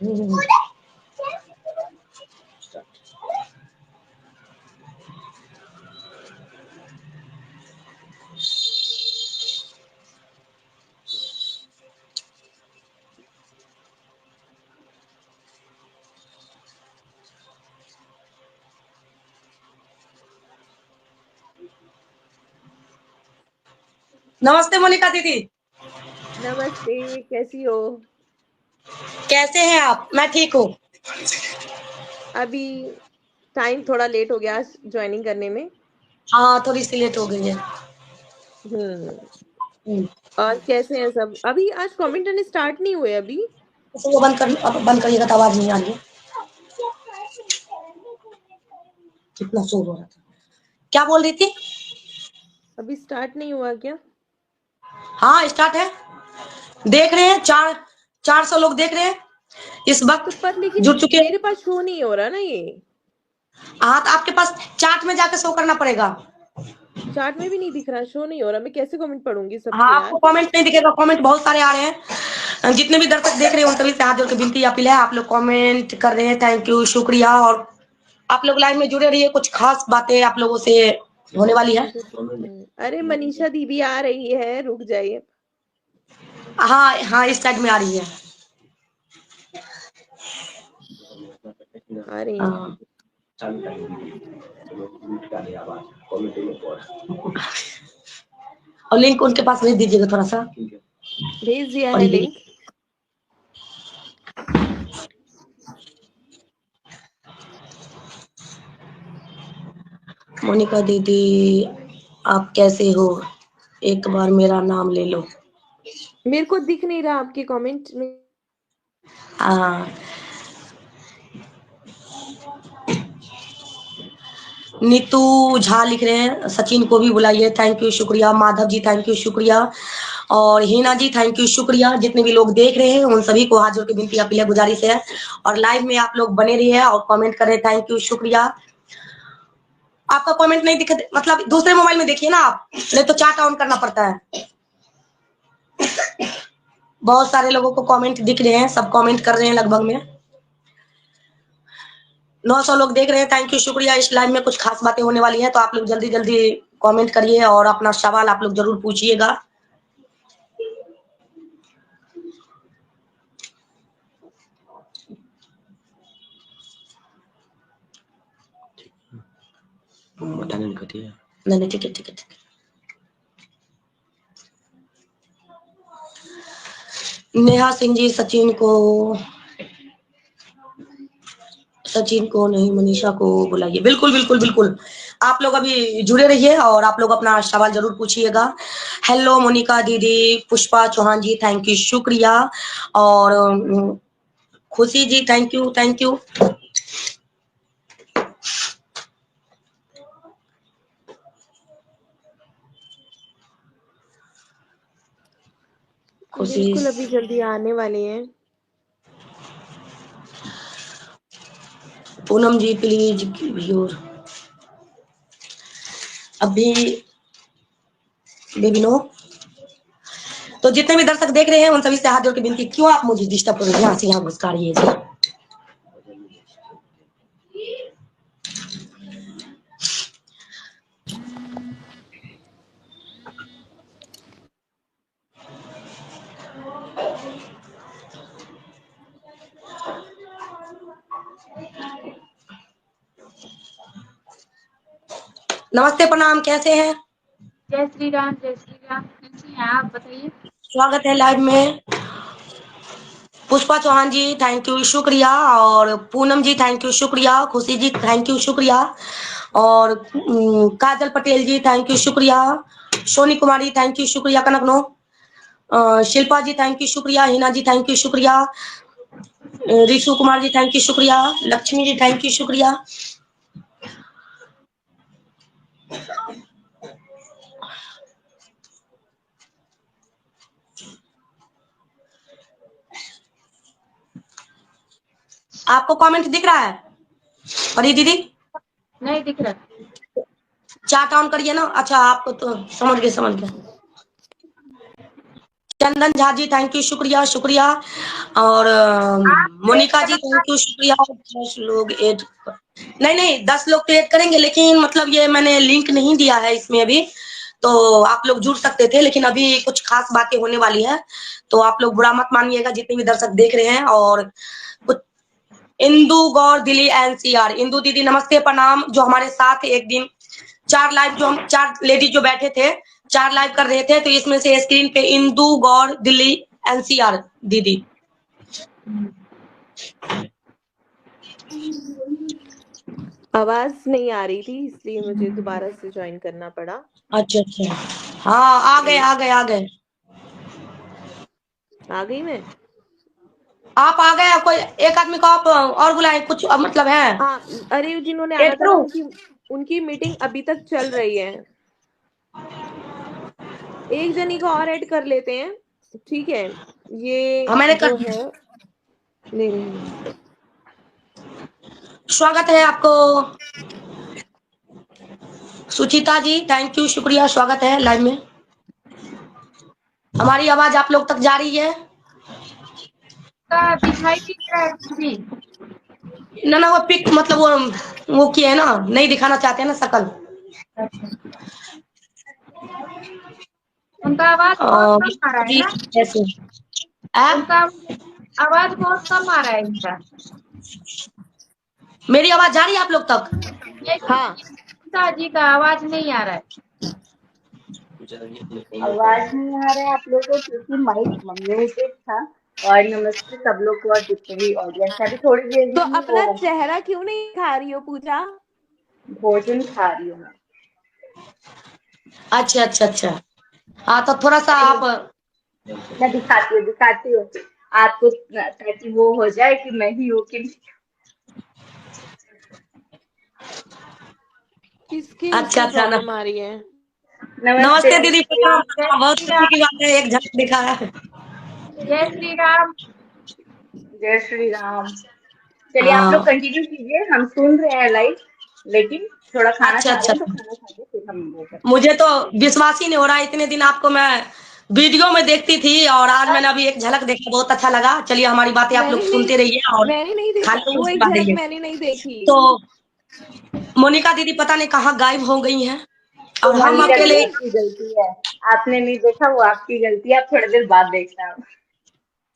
नमस्ते मोनिका दीदी। नमस्ते, कैसी हो? कैसे हैं आप? मैं ठीक हूँ। अभी टाइम थोड़ा लेट हो गया ज्वाइनिंग करने में। हाँ, थोड़ी सी लेट हो गई है। हम्म। हम्म। और कैसे हैं सब? अभी आज कमेंट आने स्टार्ट नहीं हुए अभी। इसको बंद करिएगा तो आवाज नहीं आ रही है। कितना शोर हो रहा था। क्या बोल रही थी? अभी स्टार्ट नहीं हुआ क्या? हाँ, स्टार्ट है। देख रहे हैं 400 लोग देख रहे हैं इस तो वक्त। पर लेकिन जुड़ चुके हैं। मेरे पास शो नहीं हो रहा ना ये। हाँ, तो आपके पास चार्ट में जाके शो करना पड़ेगा। चार्ट में भी नहीं दिख रहा, शो नहीं हो रहा। मैं कैसे कमेंट पढ़ूंगी हाँ, सबके आपको यार? कमेंट नहीं दिखेगा। कमेंट बहुत सारे आ रहे हैं। जितने भी दर्शक देख रहे हैं उन सभी से हाथ जोड़ के विनती अपील है, आप लोग कमेंट कर रहे हैं, थैंक यू, शुक्रिया। और आप लोग लाइव में जुड़े रहिए, कुछ खास बातें आप लोगों से होने वाली है। अरे मनीषा दीदी आ रही है, रुक जाइए। हाँ हाँ, इस साइड में आ रही है। आ रही है। हाँ। और लिंक उनके पास भेज दीजिएगा थोड़ा सा। भेज दिया और है ये लिंक। मोनिका दीदी, आप कैसे हो? एक बार मेरा नाम ले लो। मेरे को दिख नहीं रहा आपके कमेंट में। हाँ। नीतू झा लिख रहे हैं, सचिन को भी बुलाइए, थैंक यू, शुक्रिया। माधव जी, थैंक यू, शुक्रिया। और हीना जी, थैंक यू, शुक्रिया। जितने भी लोग देख रहे हैं उन सभी को हाथ जोड़ के विनती अपील है, गुजारिश है। और लाइव में आप लोग बने रहिए और कमेंट करें, थैंक यू, शुक्रिया। आपका कमेंट नहीं दिखे मतलब दूसरे मोबाइल में देखिए ना आप, नहीं तो चार्ट ऑन करना पड़ता है। बहुत सारे लोगों को कमेंट दिख रहे हैं, सब कमेंट कर रहे हैं लगभग में। 900 लोग देख रहे हैं, थैंक यू, शुक्रिया। इस लाइव में कुछ खास बातें होने वाली हैं, तो आप लोग जल्दी जल्दी कमेंट करिए और अपना सवाल आप लोग जरूर पूछिएगा। नहीं नहीं, ठीक है ठीक है ठीक है। नेहा सिंह जी, सचिन को नहीं, मनीषा को बुलाइए। बिल्कुल बिल्कुल बिल्कुल। आप लोग अभी जुड़े रहिए और आप लोग अपना सवाल जरूर पूछिएगा। हेलो मोनिका दीदी, पुष्पा चौहान जी, थैंक यू, शुक्रिया। और खुशी जी, थैंक यू थैंक यू। खुशी। बिल्कुल अभी जल्दी आने वाले हैं। पूनम जी, प्लीज व्यूर अभी बेबी नो। तो जितने भी दर्शक देख रहे हैं उन सभी से हाथ जोड़ के विनती, क्यों आप मुझे डिस्टर्ब कर रहे हैं? यहाँ से यहाँ घुसका रही है। नमस्ते, प्रणाम, कैसे हैं? जय श्री राम, जय श्री राम। कैसी हैं आप, बताइए। स्वागत है लाइव में। पुष्पा चौहान जी, थैंक यू, शुक्रिया। और पूनम जी, थैंक यू, शुक्रिया। खुशी जी, थैंक यू, शुक्रिया। और काजल पटेल जी, थैंक यू, शुक्रिया। सोनी कुमारी, थैंक यू, शुक्रिया। कनकनो। शिल्पा जी, थैंक यू, शुक्रिया। हिना जी, थैंक यू, शुक्रिया। रिशु कुमार जी, थैंक यू, शुक्रिया। लक्ष्मी जी, थैंक यू, शुक्रिया। आपको कमेंट दिख रहा है परी दीदी? नहीं दिख रहा। चार्ट ऑन करिए ना। अच्छा, आपको तो समझ गए समझ गए। चंदन झा जी थैंक यू, शुक्रिया शुक्रिया। और मोनिका जी थैंक यू, शुक्रिया। 10 लोग ऐड, नहीं 10 लोग तो ऐड करेंगे, लेकिन मतलब ये मैंने लिंक नहीं दिया है इसमें अभी, तो आप लोग जुड़ सकते थे, लेकिन अभी कुछ खास बातें होने वाली है, तो आप लोग बुरा मत मानिएगा जितने भी दर्शक देख रहे हैं। और कुछ इंदू गौर दिल्ली एनसीआर, इंदू दीदी नमस्ते प्रणाम, जो हमारे साथ एक दिन 4 लाइव, जो हम 4 लेडीज जो बैठे थे 4 लाइव कर रहे थे, तो इसमें से स्क्रीन पे इंदू गौर दिल्ली एनसीआर दीदी। आवाज नहीं आ रही थी इसलिए मुझे दोबारा से ज्वाइन करना पड़ा। अच्छा अच्छा, हाँ आ गए आ गए आ गए, आ गई मैं। आप आ गए। कोई एक आदमी को आप और बुलाए, कुछ मतलब है। हाँ, अरे जिन्होंने ऐड आना था ना, करूं? उनकी मीटिंग अभी तक चल रही है। एक जनी को और ऐड कर लेते हैं, ठीक है। ये हाँ मैंने कर जो दिया। है, नहीं, स्वागत है आपको सुचिता जी, थैंक यू शुक्रिया, स्वागत है लाइव में। हमारी आवाज आप लोग तक जा रही है? दिखाई नहीं दे रहा है कुछ भी। ना वो पिक मतलब वो किया है ना, नहीं दिखाना चाहते हैं ना शकल। उनका आवाज बहुत कम आ रहा है ना, कैसे ऐप? उनका आवाज बहुत कम आ रहा है इनका। मेरी आवाज जा रही है आप लोग तक? हाँ। गीता जी का आवाज नहीं आ रहा है। आवाज नहीं आ रहा है आप लोगों को, क्योंकि माइक म्यूटेड था। और नमस्ते सब लोग को, और जितने भी ऑडियंस है। अभी थोड़ी देर तो में ही अपना वो चेहरा क्यों नहीं खा रही हो पूजा? भोजन खा रही हूँ मैं। अच्छा अच्छा अच्छा, हाँ तो थोड़ा सा आप मैं दिखाती हूँ आपको, ताकि वो हो जाए कि मैं ही हूँ कि किसकी अच्छा इसमें अच्छा ना। प्रॉब्लम आ रही है? नमस्ते दीदी, प्रणाम जय प्रणाम, बहुत श्री खुशी की राम। बात है, एक झलक दिखा है। जय श्री राम। जय श्री राम। चलिए आप लोग हाँ कंटिन्यू कीजिए, हम सुन रहे हैं लाइव, लेकिन थोड़ा खाना अच्छा खा रहे अच्छा, हैं, तो खाना खा के फिर हम वो करते मुझे तो विश्वास ही नहीं हो रहा है, इतने दिन आपको मैं वीडियो में देखती थी और आज मैंने अभी एक झलक देखा, बहुत अच्छा लगा। चलिए हमारी बातें आप लोग मैंने नहीं सुनते रहिए और मैंने नहीं देखा, खाने में वो एक मुस्कुराते झलक रहिए। मैंने नहीं देखी। तो मोनिका दीदी पता नहीं कहाँ गायब हो गई हैं, तो और हम मोनिका अकेले। दीदी की गलती है, आपने नहीं देखा, वो आपकी गलती है। आप थोड़ी देर बाद देखना।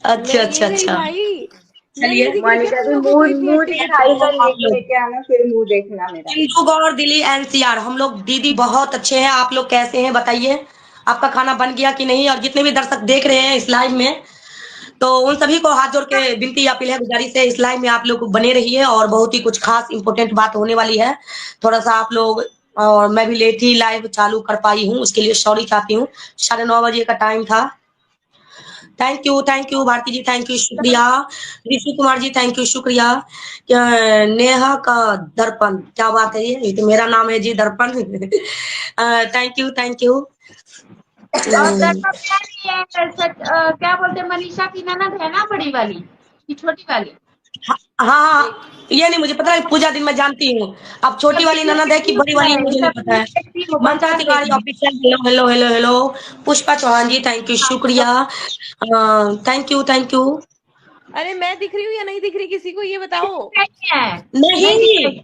अच्छा मैं अच्छा नहीं गई अच्छा, भाई, मैं नहीं चलिए। दिख रही क्या मोनिका तुम भी लोगों को मुंह इतनी मुंह हट्टी दिखाई कट्टी? का आप लोग लेके आना, फिर मुंह देखना मेरा। इंदू गौर दिल्ली एनसीआर, हम लोग दीदी बहुत अच्छे हैं, आप लोग कैसे हैं बताइए? आपका खाना बन गया कि नहीं? और जितने भी दर्शक देख रहे हैं इस लाइव में, तो उन सभी को हाथ जोड़ के विनती अपील है, गुजारिश है, इस लाइव में आप लोग बने रहिए और बहुत ही कुछ खास इंपोर्टेंट बात होने वाली है। थोड़ा सा आप लोग, और मैं भी लेट ही लाइव चालू कर पाई हूँ, उसके लिए सॉरी चाहती हूँ। 9:30 बजे का टाइम था। Thank you Bharati ji, thank you शुक्रिया। ऋषि कुमार जी थैंक यू शुक्रिया। नेहा का दर्पण, क्या बात है, ये तो मेरा नाम है जी, दर्पण। Thank you. और दर्पण प्यारी है, क्या बोलते हैं, मनीषा की ननद है ना, बड़ी वाली की छोटी वाली? हाँ हाँ, ये नहीं मुझे पता है, पूजा दिन मैं जानती हूँ। अब छोटी वाली ननद है कि बड़ी वाली है, मुझे नहीं पता है। Mansa Tiwari official, hello hello hello hello. Pushpa Chauhan ji thank you शुक्रिया। Thank you. अरे मैं दिख रही हूँ या नहीं दिख रही किसी को, ये बताओ। नहीं,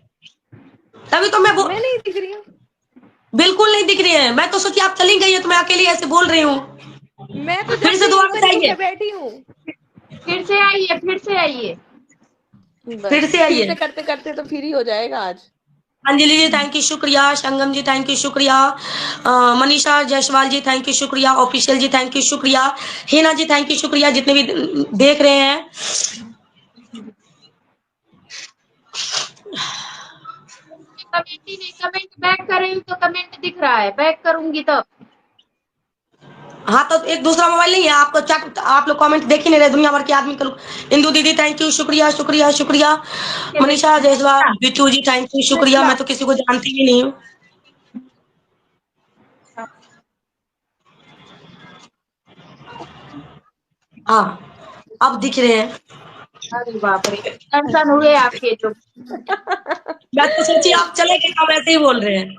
तभी तो मैं मैं नहीं दिख रही हूँ। बिल्कुल नहीं दिख रही है। मैं तो सोची आप चली गई है, तो मैं अकेली ऐसे बोल रही हूँ। मैं तो फिर जब से से यहीं दोबारा पर ही जाइए, उठे बैठी हूँ। फिर से आइए, फिर से आइए। बस फिर से फिर आइए। से करते करते तो फिर ही हो जाएगा आज। अंजलि जी थैंक यू शुक्रिया। संगम जी थैंक यू शुक्रिया। मनीषा जायसवाल जी थैंक यू शुक्रिया। ऑफिशियल जी थैंक यू शुक्रिया। हिना जी थैंक यू शुक्रिया, जितने भी देख रहे हैं। कमेंट ही नहीं, कमेंट बैक कर रही हूँ तो कमेंट दिख रहा है, बैक करूंगी तो। हाँ तो एक दूसरा मोबाइल नहीं है आपको, चट आप लोग कमेंट देख ही नहीं रहे, दुनिया भर के आदमी का। इंदू दीदी थैंक यू शुक्रिया शुक्रिया शुक्रिया। मनीषा जायसवाल, बिट्टू जी थैंक यू शुक्रिया, मैं तो किसी को जानती ही नहीं हूँ। हाँ अब दिख रहे हैं। अरे बाप रे, टेंशन हुए आपके जो। मैं तो सोची आप चले गए, आप ऐसे ही बोल रहे हैं।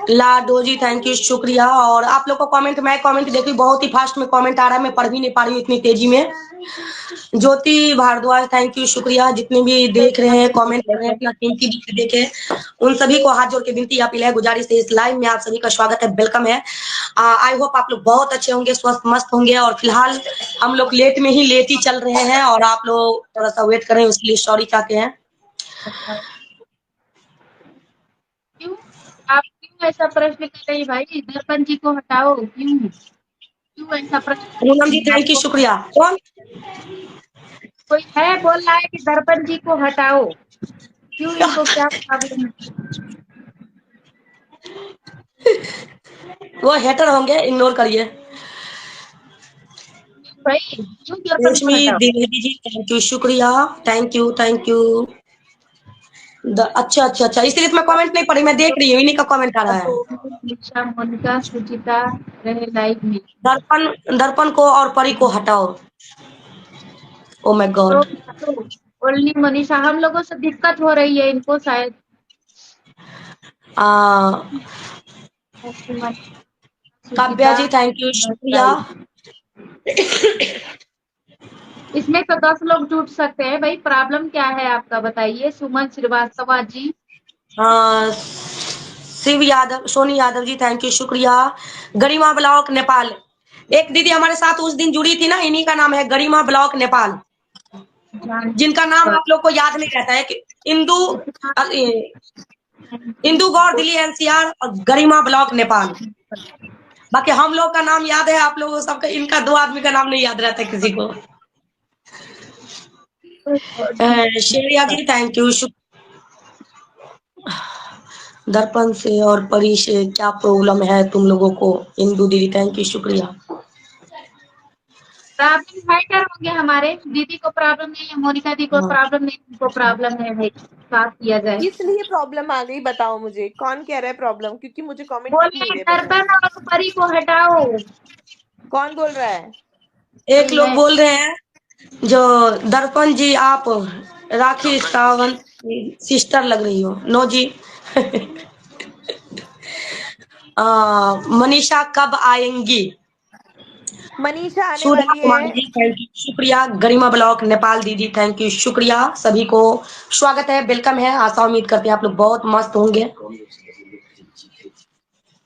लाडो जी थैंक यू, शुक्रिया। और आप लोग को कमेंट, मैं कमेंट देखी, बहुत ही फास्ट में कमेंट आ रहा है, मैं पढ़ भी नहीं पा रही हूँ इतनी तेजी में। ज्योति भारद्वाज थैंक यू, शुक्रिया। जितने भी देख रहे हैं, कमेंट कर रहे हैं, अपना कीमती वक्त देके, उन सभी को हाथ जोड़ के विनती अपील है, गुजारिश है, इस लाइव में आप सभी का स्वागत है, वेलकम है। आई होप आप लोग बहुत अच्छे होंगे, स्वस्थ मस्त होंगे। और फिलहाल हम लोग लेट में ही लेट ही चल रहे हैं, और आप लोग थोड़ा सा वेट करें, उसके लिए सॉरी चाहते हैं। क्यों आप क्यों ऐसा प्रश्न कर रही भाई? दर्पण जी को हटाओ, क्यों ऐसा प्रश्न? पूनम जी थैंक यू, शुक्रिया। कौन? कोई है बोल रहा है कि दर्पण जी को हटाओ, क्यों? इनको क्या प्रॉब्लम है? वो हेटर होंगे, इग्नोर करिए। भाई क्यों दर्पण को रश्मि हटाओ? द्विवेदी जी थैंक यू, शुक्रिया। Thank you, thank you. अच्छा अच्छा अच्छा, इसलिए तो मैं कमेंट नहीं पढ़ी, मैं देख रही हूँ, इन्हीं का कमेंट आ रहा है। दीक्षा, मोनिका, सुचिता रहे लाइव में। दर्पण दर्पण को और परी को हटाओ। Oh my God. तो ओनली मनीषा, हम लोगों से दिक्कत हो रही है इनको शायद। काव्या सुचिता जी थैंक यू, शुक्रिया। इसमें तो 10 लोग जुट सकते हैं भाई, प्रॉब्लम क्या है आपका बताइए? सुमन श्रीवास्तव जी, शिव यादव, सोनी यादव जी थैंक यू, शुक्रिया। गरिमा ब्लॉक नेपाल, एक दीदी हमारे साथ उस दिन जुड़ी थी ना, इन्हीं का नाम है गरिमा ब्लॉक नेपाल, जिनका नाम आप लोग को याद नहीं रहता है कि इंदू इंदू गौर दिल्ली एनसीआर और गरिमा ब्लॉक नेपाल। बाकी हम लोग का नाम याद है, आप लोगों को सबका, इनका 2 आदमी का नाम नहीं याद रहता है किसी को। शेरिया जी थैंक यू, दर्पण से और परी से क्या प्रॉब्लम है तुम लोगों को? इंदू दीदी थैंक यू, शुक्रिया। प्रॉब्लम है क्या होंगे हमारे? दीदी को प्रॉब्लम नहीं है, मोनिका दी को प्रॉब्लम नहीं, उनको प्रॉब्लम है भाई, साफ किया जाए। इसलिए प्रॉब्लम आ गई, बताओ मुझे कौन कह रहा है प्रॉब्लम, क्योंकि मुझे कमेंट दिख नहीं बोलिए रहे। दर्पण और परी को हटाओ। कौन बोल रहा है? एक कोई लोग है? बोल रहे हैं, जो दर्पण जी आप राखी सावंत सिस्टर लग रही हो। नो जी। मनीषा कब आएंगी? मनीषा आने सुधा वाली कुमारी है। जी थैंक यू, शुक्रिया। गरिमा ब्लॉक नेपाल दीदी थैंक यू, शुक्रिया। सभी को स्वागत है, वेलकम है। आशा उम्मीद करते हैं आप लोग बहुत मस्त होंगे।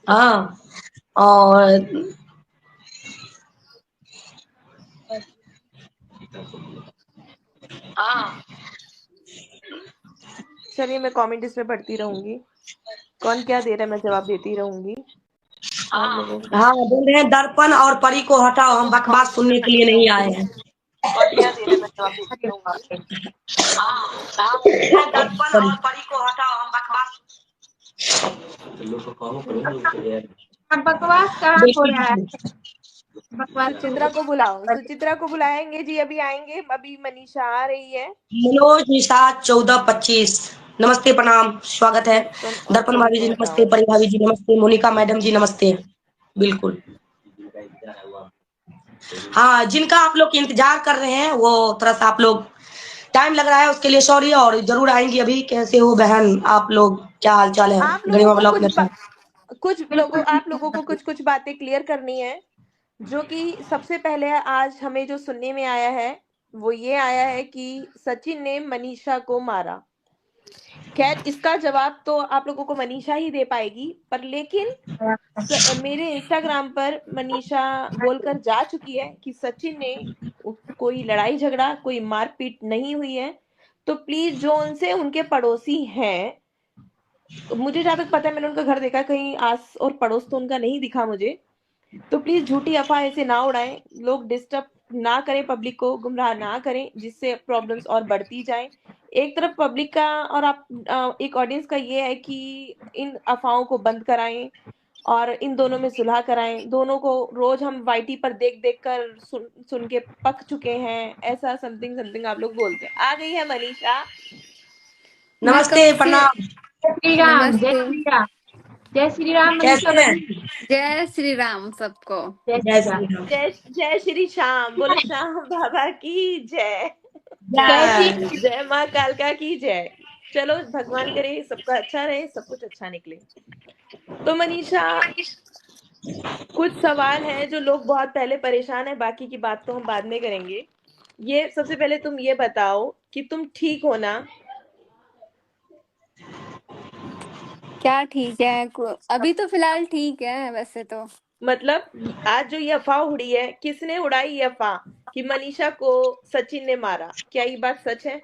हाँ, और चलिए मैं कमेंट इसमें पढ़ती रहूंगी, कौन क्या दे रहा है मैं जवाब देती रहूंगी। आप लोगों को हाँ बोल रहे हैं दर्पण और परी को हटाओ, हम बकवास सुनने के लिए नहीं आए हैं। कौन क्या दे रहा है मैं जवाब देती रहूंगी। दर्पण और परी को हटाओ, हम बकवास। बकवास कहाँ हो रहा है? बकवास सुचित्रा को बुलाओ, सुचित्रा को बुलाएंगे जी, अभी आएंगे, अभी मनीषा आ रही है। मनोज निषाद 1425 नमस्ते, प्रणाम, स्वागत है। दर्पण और दर्पण परी भाभी को जी हटाओ। नमस्ते, परी भाभी जी नमस्ते, मोनिका मैडम जी नमस्ते। बिल्कुल, हाँ, जिनका आप लोग इंतजार कर रहे हैं, वो थोड़ा सा आप लोग टाइम लग रहा है, उसके लिए सॉरी, और जरूर आएंगी। अभी कैसे हो बहन आप लोग, क्या हाल चाल है? आप लोगों गरिमा को ब्लॉक में आप लोगों को कुछ बातें क्लियर करनी है। जो कि सबसे पहले आज हमें जो सुनने में आया है वो ये आया है कि सचिन ने मनीषा को मारा। खैर इसका जवाब तो आप लोगों को मनीषा ही दे पाएगी, पर लेकिन मेरे इंस्टाग्राम पर मनीषा बोलकर जा चुकी है कि सचिन ने कोई लड़ाई झगड़ा, कोई मारपीट नहीं हुई है। तो प्लीज जो उनसे उनके पड़ोसी हैं, मुझे जहां तक पता है मैंने उनका घर देखा, कहीं आस और पड़ोस तो उनका नहीं दिखा मुझे। तो प्लीज झूठी अफवाह ऐसे ना उड़ाएं, लोग डिस्टर्ब ना करें, पब्लिक को गुमराह ना करें, जिससे प्रॉब्लम्स और बढ़ती जाएं। एक तरफ पब्लिक का और आप एक ऑडियंस का ये है कि इन अफवाहों को बंद कराएं और इन दोनों में सुलह कराएं। दोनों को रोज हम वाईटी पर देख देख कर सुन के पक चुके हैं, ऐसा समथिंग समथिंग आप लोग बोलते हैं। आ गई है मनीषा। मैं नमस्ते, कब से प्रणाम, जय श्री राम, जय नमस्ते। श्री राम, जय श्री राम। मनीषा कैसे हैं? बनी, जय श्री राम सबको। जय जय श्री राम। श्री राम। जय श्री श्याम, बोलो श्याम बाबा की जय। कैसी जय। जय माँ कालका की जय। चलो भगवान करे सबका अच्छा रहे, सब कुछ अच्छा निकले। तो मनीषा, कुछ सवाल हैं जो लोग बहुत पहले परेशान है, बाकी की बात तो हम बाद में करेंगे। ये सबसे पहले तुम ये बताओ कि तुम ठीक हो ना? क्या ठीक है? अभी तो फिलहाल ठीक है वैसे तो। मतलब आज जो ये अफवाह उड़ी है, किसने उड़ाई ये अफवाह कि मनीषा को सचिन ने मारा? क्या ये बात सच है?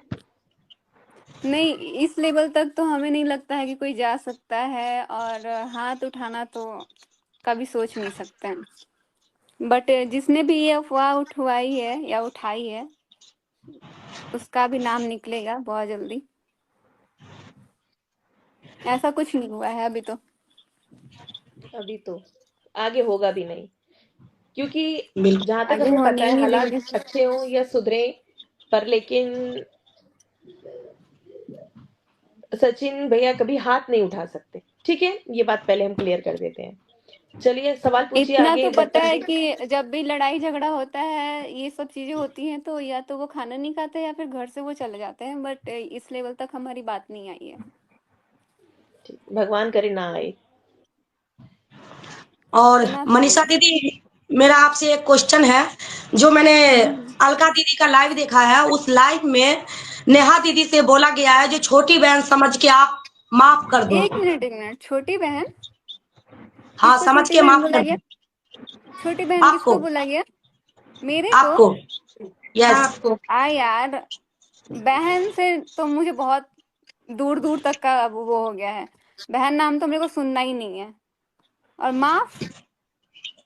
नहीं, इस लेवल तक तो हमें नहीं लगता है कि कोई जा सकता है, और हाथ उठाना तो कभी सोच नहीं सकते हैं। बट जिसने भी ये अफवाह उठवाई है या उठाई है, उसका भी नाम निकलेगा बहुत जल्दी। ऐसा कुछ नहीं हुआ है अभी तो। अभी तो आगे होगा भी नहीं, क्योंकि बिल्कुल। जहां तक आगे हमें होने पता ही है नहीं हालात देंगे। अच्छे हों या सुधरे, पर लेकिन सचिन भैया कभी हाथ नहीं उठा सकते। ठीक है, ये बात पहले हम क्लियर कर देते हैं। चलिए सवाल पूछिए इतना आगे तो पता दर्पण है जी। कि जब भी लड़ाई झगड़ा होता है, ये सब चीजें होती हैं, तो या तो वो खाना नहीं खाते या फिर घर से वो चले जाते हैं। बट इस लेवल तक हमारी बात नहीं आई है। ठीक, भगवान करे ना आए। और इतना तो मनीषा नहीं। दीदी, मेरा आपसे एक क्वेश्चन है। जो मैंने हम्म। अलका दीदी का लाइव देखा है, उस लाइव में नेहा दीदी से बोला गया है जो छोटी बहन समझ के आप माफ कर दो। एक मिनट एक मिनट, छोटी बहन? हाँ, किसको समझ छोटी के बहन माफ बोला कर गया? दो। छोटी बहन आपको किसको बोला गया? मेरे को? आपको यस। आपको यार, बहन से तो मुझे बहुत दूर दूर तक का अब वो हो गया है। बहन नाम तो मेरे को सुनना ही नहीं है। और माफ,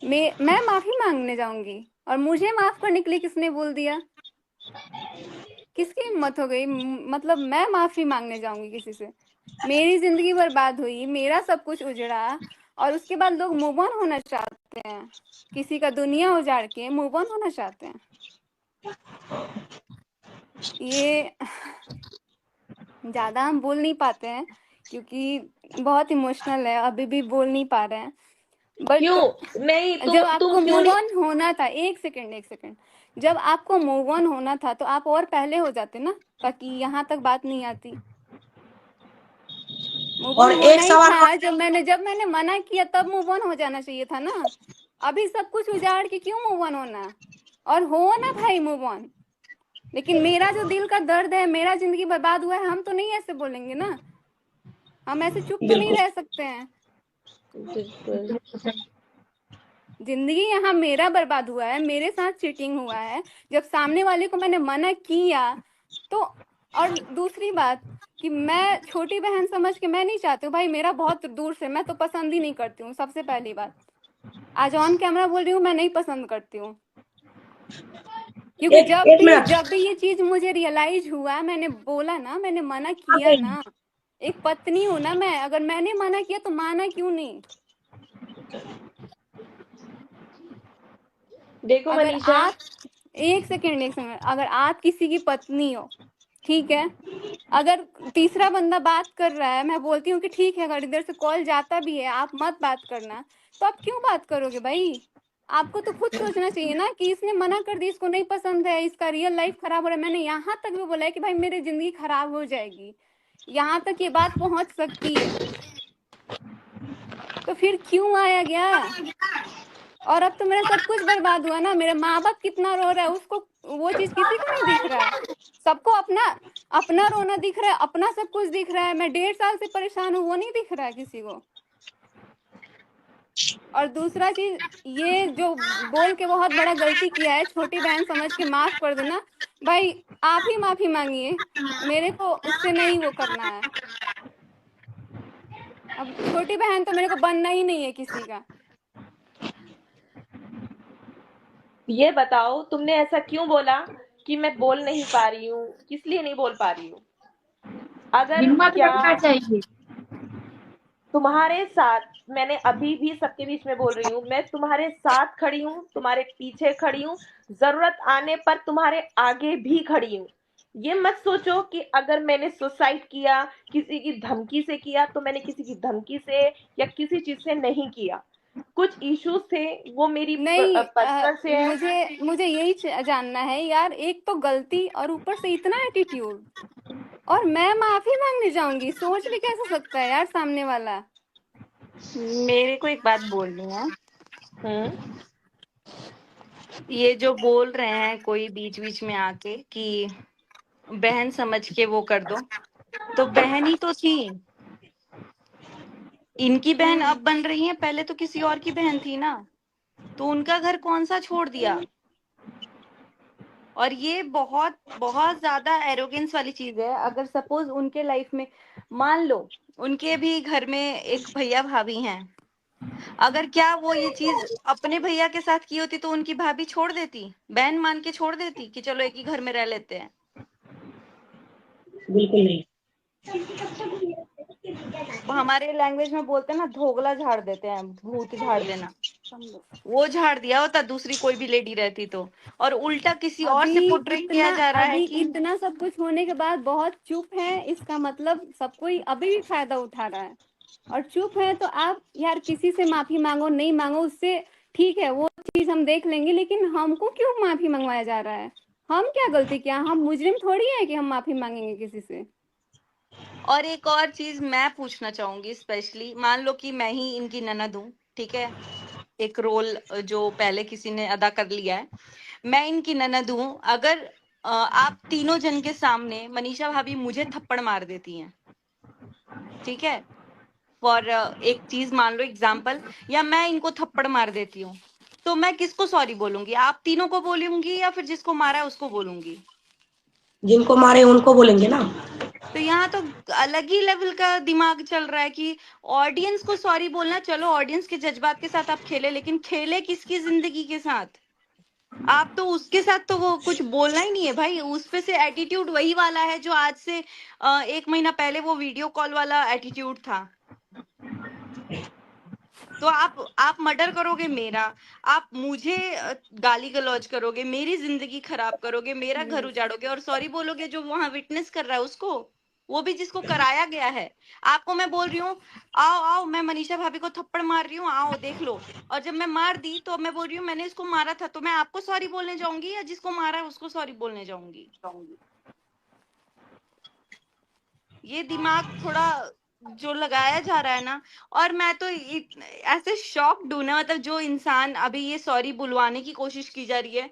मैं माफी मांगने जाऊंगी? और मुझे माफ करने के लिए किसने बोल दिया? किसकी हिम्मत हो गई? मतलब मैं माफी मांगने जाऊंगी किसी से? मेरी जिंदगी बर्बाद हुई, मेरा सब कुछ उजड़ा, और उसके बाद लोग मूव ऑन होना चाहते हैं। किसी का दुनिया उजाड़ के मूव ऑन होना चाहते हैं। ये ज्यादा हम बोल नहीं पाते हैं, क्योंकि बहुत इमोशनल है, अभी भी बोल नहीं पा रहे हैं। बट क्यों नहीं? जब तुम आपको क्यों मूव नहीं? ऑन होना था, एक सेकंड एक सेकंड, जब आपको मूव ऑन होना था तो आप और पहले हो जाते ना, ताकि यहाँ तक बात नहीं आती। मूव और ऑन होना एक ही सवाल था, जब मैंने मना किया तब मूव ऑन हो जाना चाहिए था ना। अभी सब कुछ उजाड़ के क्यों मूव ऑन होना? और हो ना भाई मूव ऑन। लेकिन मेरा जो दिल का दर्द है, मेरा जिंदगी बर्बाद हुआ है, हम तो नहीं ऐसे बोलेंगे ना। हम ऐसे चुप तो नहीं बिल्कुल। रह सकते हैं। बिल्कुल। जिंदगी यहाँ मेरा बर्बाद हुआ है, मेरे साथ चीटिंग हुआ है। जब सामने वाले को मैंने मना किया तो, और दूसरी बात कि मैं छोटी बहन समझ के मैं नहीं चाहती हूँ भाई, मेरा बहुत दूर से, मैं तो पसंद ही नहीं करती हूँ। सबसे पहली बात, आज ऑन कैमरा बोल रही हूँ, मैं नहीं पसंद करती हूँ। क्योंकि एक एक मिनट। जब भी ये चीज मुझे रियलाइज हुआ, मैंने बोला ना, मैंने मना किया ना। एक पत्नी हूं ना मैं, अगर मैंने मना किया तो माना क्यों नहीं? देखो अगर मनीषा, आप, एक सेकंड, अगर आप किसी की पत्नी हो, ठीक है, अगर तीसरा बंदा बात कर रहा है, मैं बोलती हूँ कि ठीक है, अगर इधर से कॉल जाता भी है आप मत बात करना, तो आप क्यों बात करोगे भाई? आपको तो खुद सोचना चाहिए ना कि इसने मना कर दी, इसको नहीं पसंद है, इसका रियल लाइफ खराब हो रहा है। मैंने यहाँ तक भी बोला है कि भाई मेरी जिंदगी खराब हो जाएगी, यहाँ तक ये बात पहुंच सकती है, तो फिर क्यों आया गया? और अब तो मेरा सब कुछ बर्बाद हुआ ना। मेरे माँ बाप कितना रो रहा है, उसको वो चीज किसी को नहीं दिख रहा है। सबको अपना अपना रोना दिख रहा है, अपना सब कुछ दिख रहा है। मैं 1.5 साल से परेशान हूँ, वो नहीं दिख रहा है किसी को। और दूसरा चीज, ये जो बोल के बहुत बड़ा गलती किया है, छोटी बहन समझ के माफ कर देना भाई। आप ही माफी मांगिए, मेरे को उससे नहीं वो करना है। अब छोटी बहन तो मेरे को बनना ही नहीं है किसी का। ये बताओ तुमने ऐसा क्यों बोला कि मैं बोल नहीं पा रही हूँ? किस लिए नहीं बोल पा रही हूँ? अगर हिम्मत क्या रखना चाहिए। तुम्हारे साथ, मैंने अभी भी सबके बीच में बोल रही हूँ, मैं तुम्हारे साथ खड़ी हूँ, तुम्हारे पीछे खड़ी हूँ, जरूरत आने पर तुम्हारे आगे भी खड़ी हूँ। ये मत सोचो कि अगर मैंने सुसाइड किया, किसी की धमकी से किया, तो मैंने किसी की धमकी से या किसी चीज से नहीं किया। कुछ इश्यूज थे, वो मेरी नहीं, पर्सनल से है। मुझे यही जानना है यार, एक तो गलती और ऊपर से इतना एटीट्यूड। और मैं माफी मांगने जाऊंगी? सोच भी कैसे सकता है यार सामने वाला। मेरे को एक बात बोलनी है। हम्म। ये जो बोल रहे हैं कोई बीच बीच में आके कि बहन समझ के वो कर दो, तो बहन ही तो थी। इनकी बहन अब बन रही है, पहले तो किसी और की बहन थी ना, तो उनका घर कौन सा छोड़ दिया। और ये बहुत बहुत ज्यादा एरोगेंस वाली चीज है। अगर सपोज उनके लाइफ में मान लो उनके भी घर में एक भैया भाभी हैं, अगर क्या वो ये चीज अपने भैया के साथ की होती तो उनकी भाभी छोड़ देती, बहन मान के छोड़ देती कि चलो एक ही घर में रह लेते हैं? बिल्कुल नहीं। हमारे लैंग्वेज में बोलते हैं ना, धोगला झाड़ देते हैं, भूत झाड़ देना। वो झाड़ दिया होता दूसरी कोई भी लेडी रहती तो। और उल्टा किसी और से पोर्ट्रे किया जा रहा है कि इतना सब कुछ होने के बाद बहुत चुप है, इसका मतलब सब कोई अभी भी फायदा उठा रहा है। और चुप है तो आप यार किसी से माफी मांगो नहीं मांगो, उससे ठीक है वो चीज हम देख लेंगे, लेकिन हमको क्यों माफी मंगवाया जा रहा है? हम क्या गलती किया? हम मुजरिम थोड़ी है कि हम माफी मांगेंगे किसी से। और एक और चीज मैं पूछना चाहूंगी, स्पेशली मान लो कि मैं ही इनकी ननद हूँ, ठीक है, एक रोल जो पहले किसी ने अदा कर लिया है, मैं इनकी ननद हूँ। अगर आप तीनों जन के सामने मनीषा भाभी मुझे थप्पड़ मार देती हैं, ठीक है, फॉर एक चीज मान लो एग्जाम्पल, या मैं इनको थप्पड़ मार देती हूँ, तो मैं किसको सॉरी बोलूंगी? आप तीनों को बोलूंगी या फिर जिसको मारा है उसको बोलूंगी? जिनको मारे उनको बोलेंगे ना। तो यहाँ तो अलग ही लेवल का दिमाग चल रहा है कि ऑडियंस को सॉरी बोलना, चलो ऑडियंस के जज्बात के साथ आप खेले, लेकिन खेले किसकी जिंदगी के साथ? आप तो उसके साथ तो वो कुछ बोलना ही नहीं है भाई। उस पे से एटीट्यूड वही वाला है जो आज से 1 महीना पहले वो वीडियो कॉल वाला एटीट्यूड था। तो आप मर्डर करोगे मेरा, आप मुझे गाली गलौज करोगे, मेरी जिंदगी खराब करोगे, मेरा घर उजाड़ोगे, और सॉरी बोलोगे जो वहां विटनेस कर रहा है उसको, वो भी जिसको कराया गया है। आपको मैं बोल रही हूँ आओ आओ, मैं मनीषा भाभी को थप्पड़ मार रही हूँ, आओ देख लो, और जब मैं मार दी तो मैं बोल रही हूँ मैंने इसको मारा था, तो मैं आपको सॉरी बोलने जाऊंगी या जिसको मारा है उसको सॉरी बोलने जाऊंगी? ये दिमाग थोड़ा जो लगाया जा रहा है ना, और मैं तो ऐसे शॉक्ड हूं ना, मतलब जो इंसान अभी ये सॉरी बुलवाने की कोशिश की जा रही है,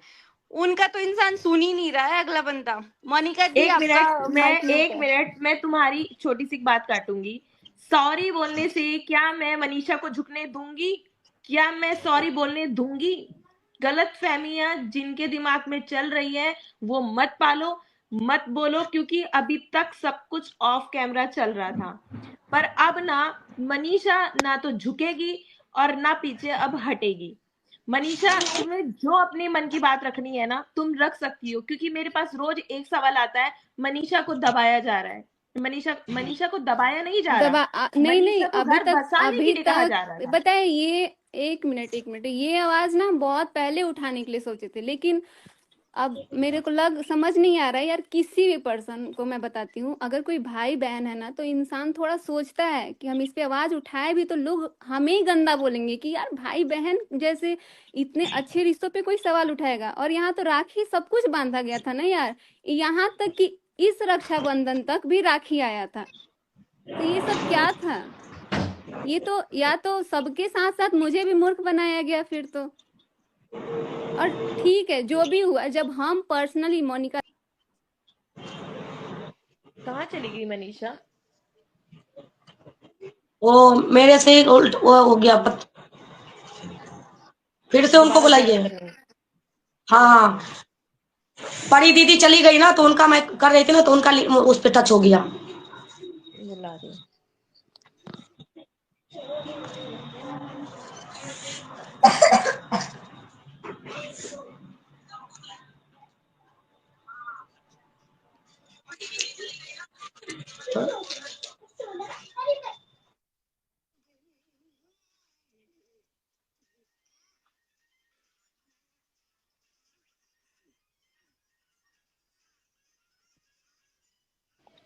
उनका तो इंसान सुन ही नहीं रहा है अगला बंदा। मोनिका दी आपका माइक म्यूट एक है। मिनट मैं तुम्हारी छोटी सी बात काटूंगी। सॉरी बोलने से क्या मैं मनीषा को झुकने दूंगी? क्या मैं सॉरी बोलने दूंगी? गलत फहमियां जिनके दिमाग में चल रही है वो मत पालो, मत बोलो, क्योंकि अभी तक सब कुछ ऑफ कैमरा चल रहा था। पर अब ना मनीषा ना तो झुकेगी और ना पीछे अब हटेगी। मनीषा, तुम्हें जो अपने मन की बात रखनी है ना तुम रख सकती हो, क्योंकि मेरे पास रोज एक सवाल आता है, मनीषा को दबाया जा रहा है। मनीषा को दबाया नहीं जा रहा, नहीं मनीषा को अभी घर तक बसाने के लिए कहा जा रहा था। बताए ये। एक मिनट, ये आवाज ना बहुत पहले उठाने के लिए सोचे थे, लेकिन अब मेरे को समझ नहीं आ रहा है यार। किसी भी पर्सन को मैं बताती हूँ, अगर कोई भाई बहन है ना तो इंसान थोड़ा सोचता है कि हम इस पे आवाज उठाए भी तो लोग हमें ही गंदा बोलेंगे कि यार भाई बहन जैसे इतने अच्छे रिश्तों पे कोई सवाल उठाएगा। और यहाँ तो राखी सब कुछ बांधा गया था ना यार, यहाँ तक कि इस रक्षाबंधन तक भी राखी आया था। तो ये सब क्या था? ये तो या तो सबके साथ साथ मुझे भी मूर्ख बनाया गया फिर तो। और ठीक है जो भी हुआ, जब हम पर्सनली मोनिका कहाँ चली गई मनीषा? वो मेरे से ही उल्ट वो हो गया फिर से उनको दोबारा बुलाइए। ज्वाइन करेंगे। हाँ, परी दीदी चली गई ना तो उनका मैं कर रही थी ना तो उनका उस पे टच हो गया। बुला रही हूँ।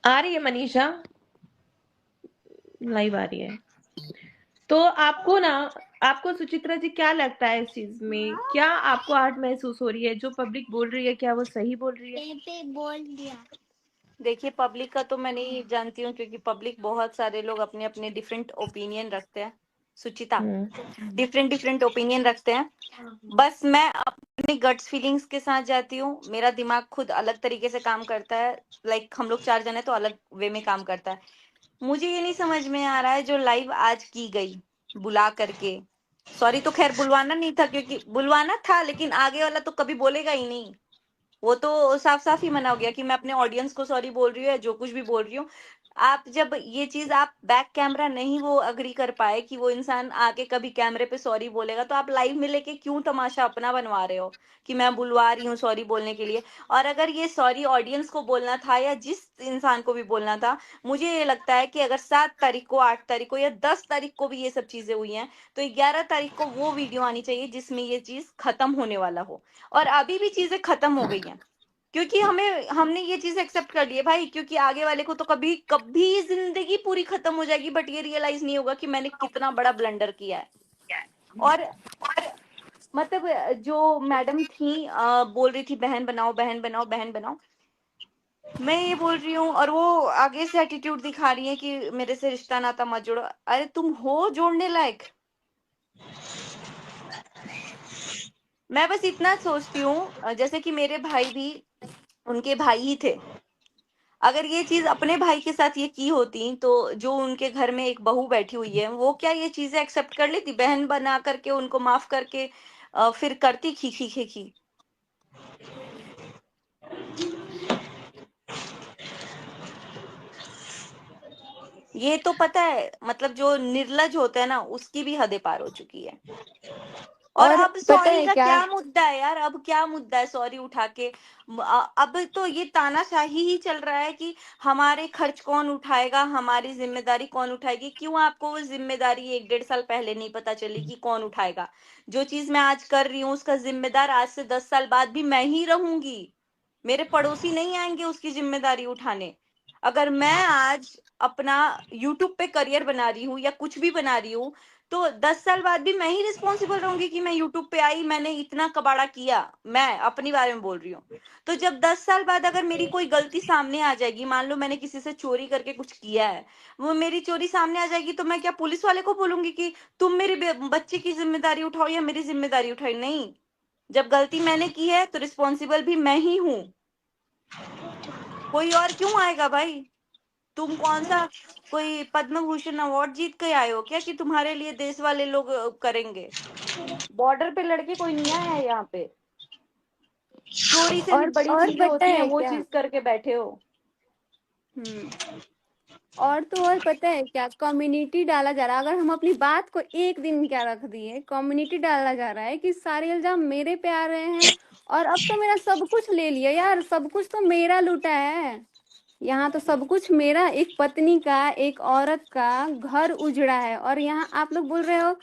आ रही है मनीषा, लाइव आ रही है। तो आपको सुचित्रा जी क्या लगता है इस चीज में? क्या आपको आज महसूस हो रही है जो पब्लिक बोल रही है, क्या वो सही बोल रही है? पे बोल दिया। देखिए, पब्लिक का तो मैं नहीं जानती हूँ, क्योंकि पब्लिक बहुत सारे लोग अपने अपने डिफरेंट ओपिनियन रखते हैं। सुचिता, हम्म डिफरेंट डिफरेंट ओपिनियन रखते हैं। बस मैं अपनी गट्स फीलिंग्स के साथ जाती हूँ। मेरा दिमाग खुद अलग तरीके से काम करता है। लाइक हम लोग 4 जने तो अलग वे में काम करता है। मुझे ये नहीं समझ में आ रहा है जो लाइव आज की गई बुला करके। सॉरी तो खैर बुलवाना नहीं था, क्योंकि बुलवाना था, लेकिन आगे वाला तो कभी बोलेगा ही नहीं। वो तो साफ साफ ही मना हो गया कि मैं अपने ऑडियंस को सॉरी बोल रही हूँ या जो कुछ भी बोल रही हूँ। आप जब ये चीज आप बैक कैमरा नहीं वो अग्री कर पाए कि वो इंसान आके कभी कैमरे पे सॉरी बोलेगा, तो आप लाइव में लेके क्यों तमाशा अपना बनवा रहे हो कि मैं बुलवा रही हूँ सॉरी बोलने के लिए। और अगर ये सॉरी ऑडियंस को बोलना था या जिस इंसान को भी बोलना था, मुझे ये लगता है कि अगर 7 तारीख को, 8 तारीख को या 10 तारीख को भी ये सब चीजें हुई हैं, तो 11 तारीख को वो वीडियो आनी चाहिए जिसमें ये चीज खत्म होने वाला हो। और अभी भी चीजें खत्म हो गई हैं, क्योंकि हमने ये चीज एक्सेप्ट कर ली है भाई। क्योंकि आगे वाले को तो कभी कभी जिंदगी पूरी खत्म हो जाएगी, बट ये रियलाइज नहीं होगा कि मैंने कितना बड़ा ब्लंडर किया है। और मतलब जो मैडम थी बोल रही थी बहन बनाओ, बहन बनाओ, बहन बनाओ। मैं ये बोल रही हूँ और वो आगे से एटीट्यूड दिखा रही है कि मेरे से रिश्ता नाता मत जोड़ो। अरे तुम हो जोड़ने लायक? मैं बस इतना सोचती हूँ, जैसे कि मेरे भाई भी उनके भाई ही थे। अगर ये चीज अपने भाई के साथ ये की होती, तो जो उनके घर में एक बहू बैठी हुई है, वो क्या ये चीजें एक्सेप्ट कर लेती? बहन बना करके उनको माफ करके फिर करती खी खी खी खी। ये तो पता है, मतलब जो निर्लज होता है ना, उसकी भी हदें पार हो चुकी है। और और अब पता सॉरी है का क्या, क्या मुद्दा है यार? अब क्या मुद्दा है सॉरी उठा के? अब तो ये तानाशाही ही चल रहा है कि हमारे खर्च कौन उठाएगा, हमारी जिम्मेदारी कौन उठाएगी। क्यों आपको वो जिम्मेदारी 1-1.5 साल पहले नहीं पता चली कि कौन उठाएगा? जो चीज मैं आज कर रही हूँ उसका जिम्मेदार आज से 10 साल बाद भी मैं ही रहूंगी। मेरे पड़ोसी नहीं आएंगे उसकी जिम्मेदारी उठाने। अगर मैं आज अपना यूट्यूब पे करियर बना रही हूँ या कुछ भी बना रही हूँ, तो 10 साल बाद भी मैं ही रिस्पॉन्सिबल रहूंगी कि मैं यूट्यूब पे आई, मैंने इतना कबाड़ा किया। मैं अपनी बारे में बोल रही हूँ। तो जब 10 साल बाद अगर मेरी कोई गलती सामने आ जाएगी, मान लो मैंने किसी से चोरी करके कुछ किया है, वो मेरी चोरी सामने आ जाएगी, तो मैं क्या पुलिस वाले को बोलूंगी कि तुम मेरे बच्चे की जिम्मेदारी उठाओ या मेरी जिम्मेदारी उठाई? नहीं। जब गलती मैंने की है तो रिस्पॉन्सिबल भी मैं ही हूँ। कोई और क्यों आएगा भाई? तुम कौन सा कोई पद्म भूषण अवार्ड जीत के आए हो क्या कि तुम्हारे लिए देश वाले लोग करेंगे? बॉर्डर पे लड़के कोई नहीं आया है यहाँ पे। चोरी से भी बड़ी और चीजें पता होती हैं, है वो क्या, चीज करके बैठे हो। और तो और पता है क्या, कम्युनिटी डाला जा रहा है। अगर हम अपनी बात को एक दिन क्या रख दिए, कम्युनिटी डाला जा रहा है कि सारे इल्जाम मेरे पे आ रहे हैं। और अब तो मेरा सब कुछ ले लिया यार, सब कुछ तो मेरा लूटा है। यहाँ तो सब कुछ मेरा, एक पत्नी का, एक औरत का घर उजड़ा है, और यहाँ आप लोग बोल रहे हो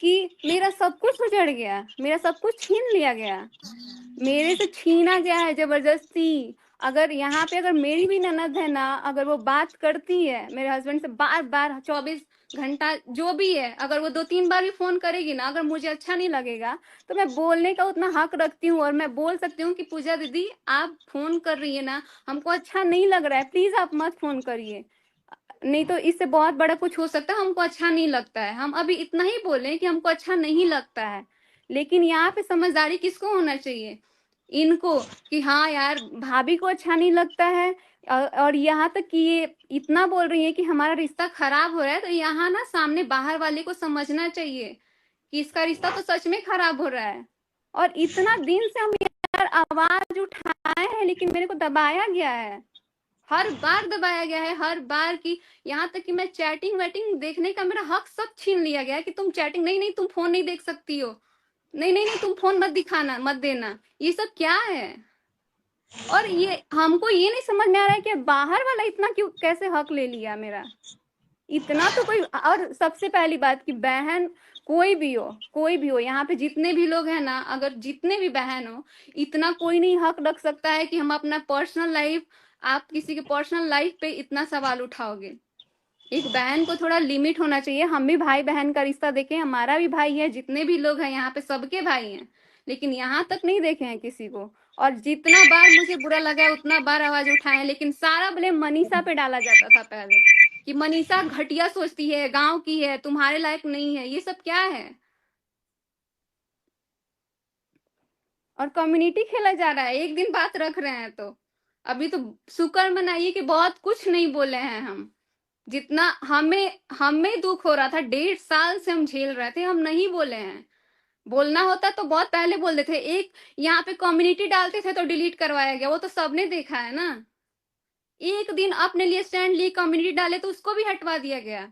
कि मेरा सब कुछ उजड़ गया, मेरा सब कुछ छीन लिया गया। मेरे से छीना गया है जबरदस्ती। अगर यहाँ पे अगर मेरी भी ननद है ना, अगर वो बात करती है मेरे हस्बैंड से बार बार 24 घंटा जो भी है, अगर वो 2-3 बार भी फोन करेगी ना, अगर मुझे अच्छा नहीं लगेगा, तो मैं बोलने का उतना हक रखती हूँ। और मैं बोल सकती हूँ कि पूजा दीदी आप फोन कर रही है ना, हमको अच्छा नहीं लग रहा है, प्लीज आप मत फोन करिए, नहीं तो इससे बहुत बड़ा कुछ हो सकता है, हमको अच्छा नहीं लगता है। हम अभी इतना ही बोले कि हमको अच्छा नहीं लगता है। लेकिन यहाँ पे समझदारी किसको होना चाहिए? इनको, कि हाँ यार भाभी को अच्छा नहीं लगता है। और यहाँ तक कि ये इतना बोल रही है कि हमारा रिश्ता खराब हो रहा है, तो यहाँ ना सामने बाहर वाले को समझना चाहिए कि इसका रिश्ता तो सच में खराब हो रहा है। और इतना दिन से हम यार आवाज उठाए हैं, लेकिन मेरे को दबाया गया है, हर बार दबाया गया है, हर बार की। यहाँ तक कि मैं चैटिंग वैटिंग देखने का मेरा हक सब छीन लिया गया है कि तुम चैटिंग नहीं, नहीं तुम फोन नहीं देख सकती हो, नहीं नहीं नहीं तुम फोन मत दिखाना, मत देना। ये सब क्या है? और ये हमको ये नहीं समझ में आ रहा है कि बाहर वाला इतना क्यों, कैसे हक ले लिया मेरा, इतना तो कोई। और सबसे पहली बात कि बहन कोई भी हो, कोई भी हो, यहाँ पे जितने भी लोग हैं ना, अगर जितने भी बहन हो, इतना कोई नहीं हक रख सकता है कि हम अपना पर्सनल लाइफ, आप किसी के पर्सनल लाइफ पे इतना सवाल उठाओगे। एक बहन को थोड़ा लिमिट होना चाहिए। हम भी भाई बहन का रिश्ता देखें, हमारा भी भाई है, जितने भी लोग हैं यहाँ पे सबके भाई हैं, लेकिन यहाँ तक नहीं देखे हैं किसी को। और जितना बार मुझे बुरा लगा उतना बार आवाज उठाए हैं, लेकिन सारा ब्लेम मनीषा पे डाला जाता था पहले कि मनीषा घटिया सोचती है, गांव की है, तुम्हारे लायक नहीं है। ये सब क्या है? और कम्युनिटी खेला जा रहा है, एक दिन बात रख रहे हैं। तो अभी तो शुक्र मनाइए कि बहुत कुछ नहीं बोले हैं हम। जितना हमें दुख हो रहा था, 1.5 साल से हम झेल रहे थे, हम नहीं बोले हैं। बोलना होता तो बहुत पहले बोल देते। एक यहाँ पे कम्युनिटी डालते थे तो डिलीट करवाया गया, वो तो सबने देखा है ना। एक दिन अपने लिए स्टैंड लिए कम्युनिटी डाले तो उसको भी हटवा दिया गया।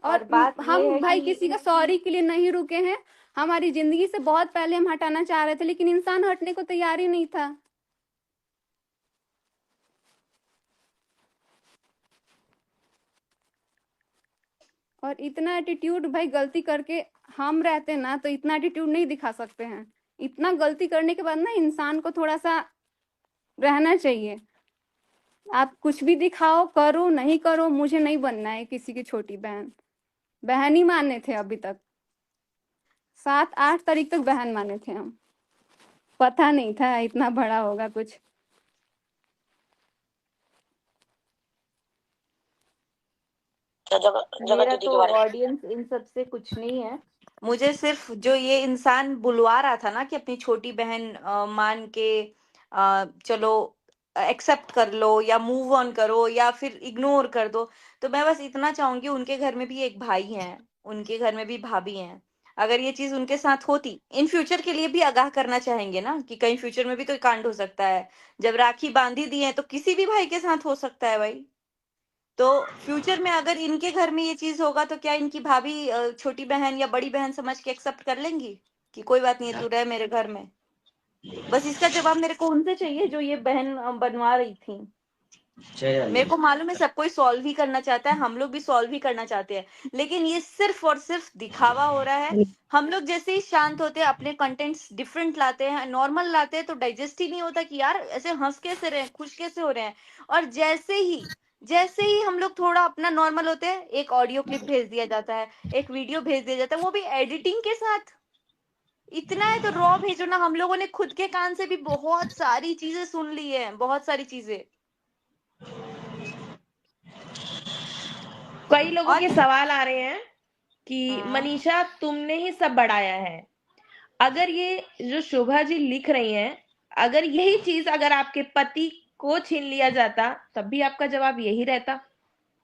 और बात ये हम है भाई कि किसी का सॉरी के लिए नहीं रुके हैं। हमारी जिंदगी से बहुत पहले हम हटाना चाह रहे थे, लेकिन इंसान हटने को तैयार ही नहीं था। और इतना एटीट्यूड भाई, गलती करके हम रहते ना तो इतना एटीट्यूड नहीं दिखा सकते हैं। इतना गलती करने के बाद ना इंसान को थोड़ा सा रहना चाहिए। आप कुछ भी दिखाओ, करो नहीं करो, मुझे नहीं बनना है किसी की छोटी बहन। बहन ही माने थे अभी तक, 7-8 तारीख तक बहन माने थे हम। पता नहीं था इतना बड़ा होगा कुछ। मेरा तो ऑडियंस इन सब से कुछ नहीं है। मुझे सिर्फ जो ये इंसान बुलवा रहा था ना कि अपनी छोटी बहन मान के चलो एक्सेप्ट कर लो या मूव ऑन करो या फिर इग्नोर कर दो, तो मैं बस इतना चाहूंगी, उनके घर में भी एक भाई है, उनके घर में भी भाभी हैं। अगर ये चीज उनके साथ होती, इन फ्यूचर के लिए भी आगाह करना चाहेंगे ना कि कहीं फ्यूचर में भी तो कांड हो सकता है। जब राखी बांधी दी है तो किसी भी भाई के साथ हो सकता है भाई। तो फ्यूचर में अगर इनके घर में ये चीज होगा तो क्या इनकी भाभी छोटी बहन या बड़ी बहन समझ के एक्सेप्ट कर लेंगी कि कोई बात नहीं है, तू रह मेरे घर में? बस इसका जवाब मेरे को उनसे चाहिए जो ये बहन बनवा रही थी। मेरे को मालूम है सब कोई सॉल्व ही करना चाहता है, हम लोग भी सॉल्व ही करना चाहते हैं, लेकिन ये सिर्फ और सिर्फ दिखावा हो रहा है। हम लोग जैसे ही शांत होते हैं, अपने कंटेंट्स डिफरेंट लाते हैं, नॉर्मल लाते हैं, तो डाइजेस्ट ही नहीं होता कि यार ऐसे हंस कैसे रहे हैं, खुश कैसे हो रहे हैं। और जैसे ही हम लोग थोड़ा अपना नॉर्मल होते हैं, एक ऑडियो क्लिप भेज दिया जाता है, एक वीडियो भेज दिया जाता है, वो भी एडिटिंग के साथ। इतना है तो रॉ भेजो ना। हम लोगों ने खुद के कान से भी बहुत सारी चीजें सुन ली है, बहुत सारी चीजें। कई लोगों और के सवाल आ रहे हैं कि मनीषा तुमने ही सब बढ़ाया है। अगर ये जो शोभा जी लिख रही हैं, अगर यही चीज अगर आपके पति को छीन लिया जाता तब भी आपका जवाब यही रहता।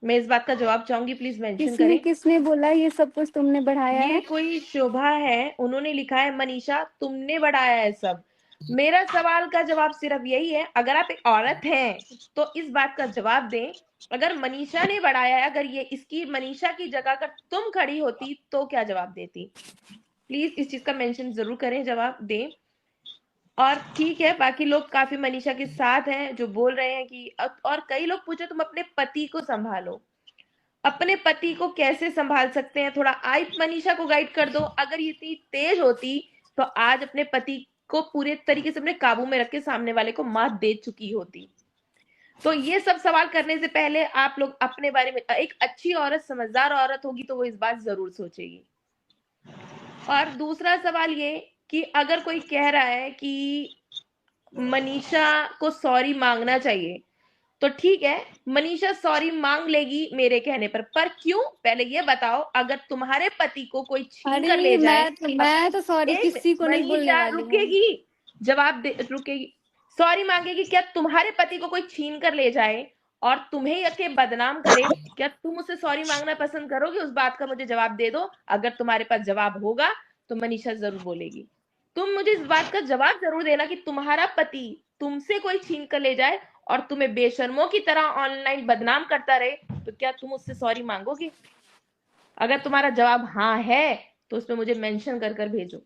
मैं इस बात का जवाब चाहूंगी, प्लीज मेंशन करें। किसने बोला ये सब कुछ तुमने बढ़ाया ये है? कोई शोभा है, उन्होंने लिखा है मनीषा तुमने बढ़ाया है सब। मेरा सवाल का जवाब सिर्फ यही है, अगर आप एक औरत हैं तो इस बात का जवाब दें। अगर मनीषा ने बढ़ाया है, अगर ये इसकी मनीषा की जगह अगर तुम खड़ी होती तो क्या जवाब देती? प्लीज इस चीज का मेंशन जरूर करें, जवाब दें। और ठीक है, बाकी लोग काफी मनीषा के साथ हैं जो बोल रहे हैं कि और कई लोग पूछे तुम अपने पति को संभालो। अपने पति को कैसे संभाल सकते हैं, थोड़ा आप मनीषा को गाइड कर दो। अगर ये इतनी तेज होती तो आज अपने पति को पूरे तरीके से अपने काबू में रख के सामने वाले को मात दे चुकी होती। तो ये सब सवाल करने से पहले आप लोग अपने बारे में, एक अच्छी औरत, समझदार औरत होगी तो वो इस बात जरूर सोचेगी। और दूसरा सवाल ये कि अगर कोई कह रहा है कि मनीषा को सॉरी मांगना चाहिए, तो ठीक है, मनीषा सॉरी मांग लेगी मेरे कहने पर क्यों? पहले ये बताओ, अगर तुम्हारे पति को कोई छीन कर ले जाए, मैं तो सॉरी किसी को नहीं बोलने वाली हूँ। रुकेगी, जवाब दे, रुकेगी, सॉरी मांगेगी। क्या तुम्हारे पति को कोई छीन कर ले जाए और तुम्हें यके बदनाम करे, क्या तुम उससे सॉरी मांगना पसंद करोगे? उस बात का मुझे जवाब दे दो। अगर तुम्हारे पास जवाब होगा तो मनीषा जरूर बोलेगी। तुम मुझे इस बात का जवाब जरूर देना कि तुम्हारा पति तुमसे कोई छीन कर ले जाए और तुम्हें बेशर्मों की तरह ऑनलाइन बदनाम करता रहे, तो क्या तुम उससे सॉरी मांगोगे? अगर तुम्हारा जवाब हाँ है तो उसमें मुझे मेंशन कर कर भेजो।